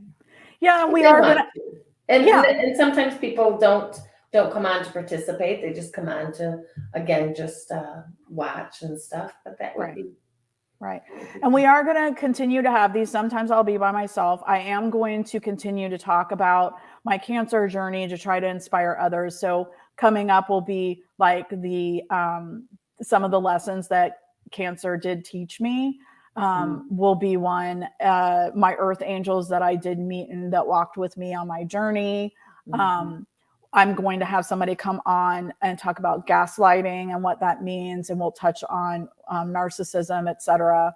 Yeah, we are gonna. And sometimes people don't come on to participate. They just come on to just watch and stuff. But that would be. Right. And we are going to continue to have these. Sometimes I'll be by myself. I am going to continue to talk about my cancer journey to try to inspire others. So coming up will be like the some of the lessons that cancer did teach me will be one. My earth angels that I did meet and that walked with me on my journey. I'm going to have somebody come on and talk about gaslighting and what that means, and we'll touch on narcissism, etc.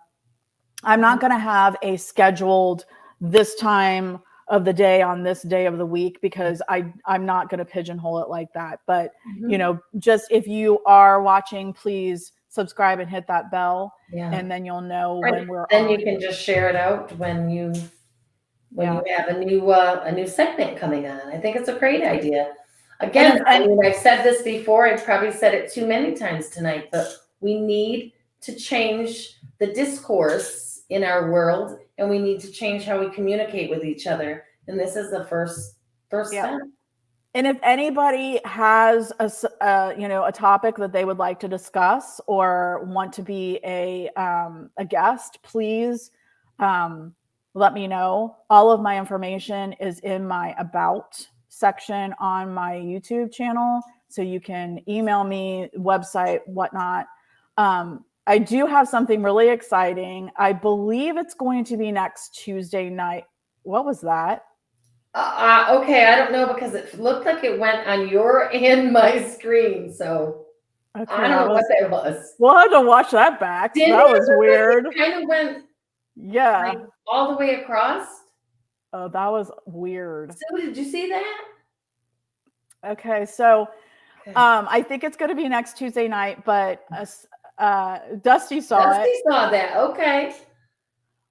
I'm not going to have a scheduled this time of the day on this day of the week, because I'm not going to pigeonhole it like that. But just if you are watching, please subscribe and hit that bell, and then you'll know when we're on. Then you can just share it out when you have a new segment coming on. I think it's a great idea. Again, I've said this before. I've probably said it too many times tonight, but we need to change the discourse in our world, and we need to change how we communicate with each other. And this is the first step. And if anybody has a topic that they would like to discuss or want to be a guest, please let me know. All of my information is in my about section on my YouTube channel, so you can email me, website, whatnot. I do have something really exciting. I believe it's going to be next Tuesday night. What was that? Okay, I don't know, because it looked like it went on your and my screen, so okay, I don't know what that was. We'll have to watch that back. That was weird. It kind of went all the way across. Oh, that was weird. So did you see that? Okay, so I think it's going to be next Tuesday night, but Dusty saw that. Okay.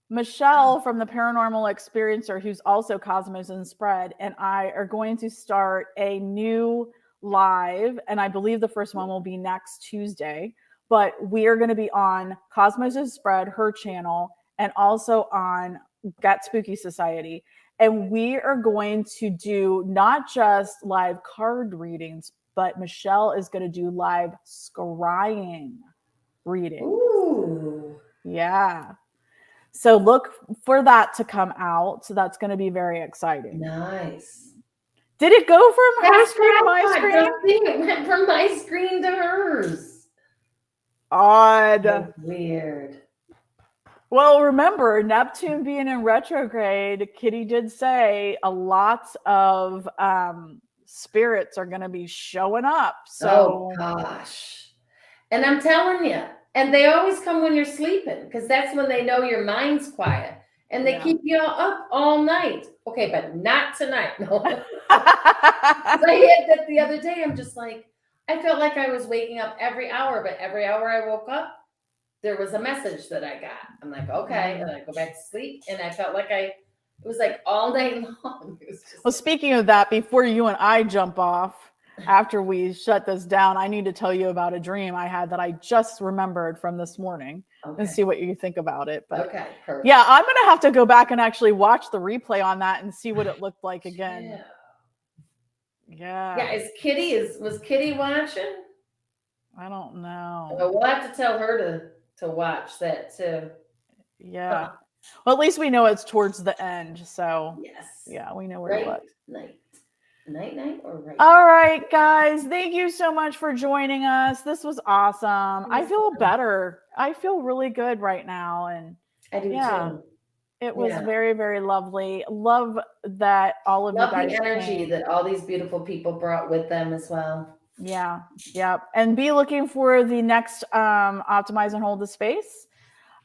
Michelle from the Paranormal Experiencer, who's also Cosmos and Spread, and I are going to start a new live, and I believe the first one will be next Tuesday, but we are going to be on Cosmos and Spread, her channel, and also on Get Spooky Society. And we are going to do not just live card readings, but Michelle is going to do live scrying readings. Ooh. Yeah. So look for that to come out. So that's going to be very exciting. Nice. Did it go from her screen to my screen? It went from my screen to hers. Odd. That's weird. Well, remember, Neptune being in retrograde, Kitty did say a lot of spirits are going to be showing up. So, oh, gosh. And I'm telling you, and they always come when you're sleeping, because that's when they know your mind's quiet. And they keep you up all night. Okay, but not tonight. No. I had that the other day. I'm just like, I felt like I was waking up every hour, but every hour I woke up, there was a message that I got. I'm like, okay. And I go back to sleep. And I felt like it was like all night long. Well, speaking of that, before you and I jump off, after we shut this down, I need to tell you about a dream I had that I just remembered from this morning and see what you think about it. But okay, perfect. Yeah, I'm going to have to go back and actually watch the replay on that and see what it looked like again. Yeah. Was Kitty watching? I don't know. Well, we'll have to tell her to watch that too. Yeah. Well, at least we know it's towards the end. So yes. Yeah, we know where it was. Night or right? All right, guys. Thank you so much for joining us. This was awesome. I feel better. I feel really good right now. And I do too. It was very, very lovely. Love that all of you guys the energy that all these beautiful people brought with them as well. Yeah. And be looking for the next Optimize and Hold the Space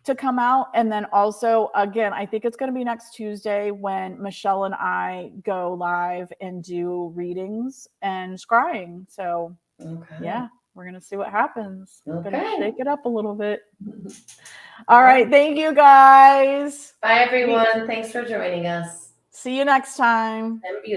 to come out. And then also, again, I think it's going to be next Tuesday when Michelle and I go live and do readings and scrying. So Okay. yeah, we're going to see what happens. We're going to Okay. shake it up a little bit. All right. Thank you, guys. Bye, everyone. Thanks for joining us. See you next time. And beautiful.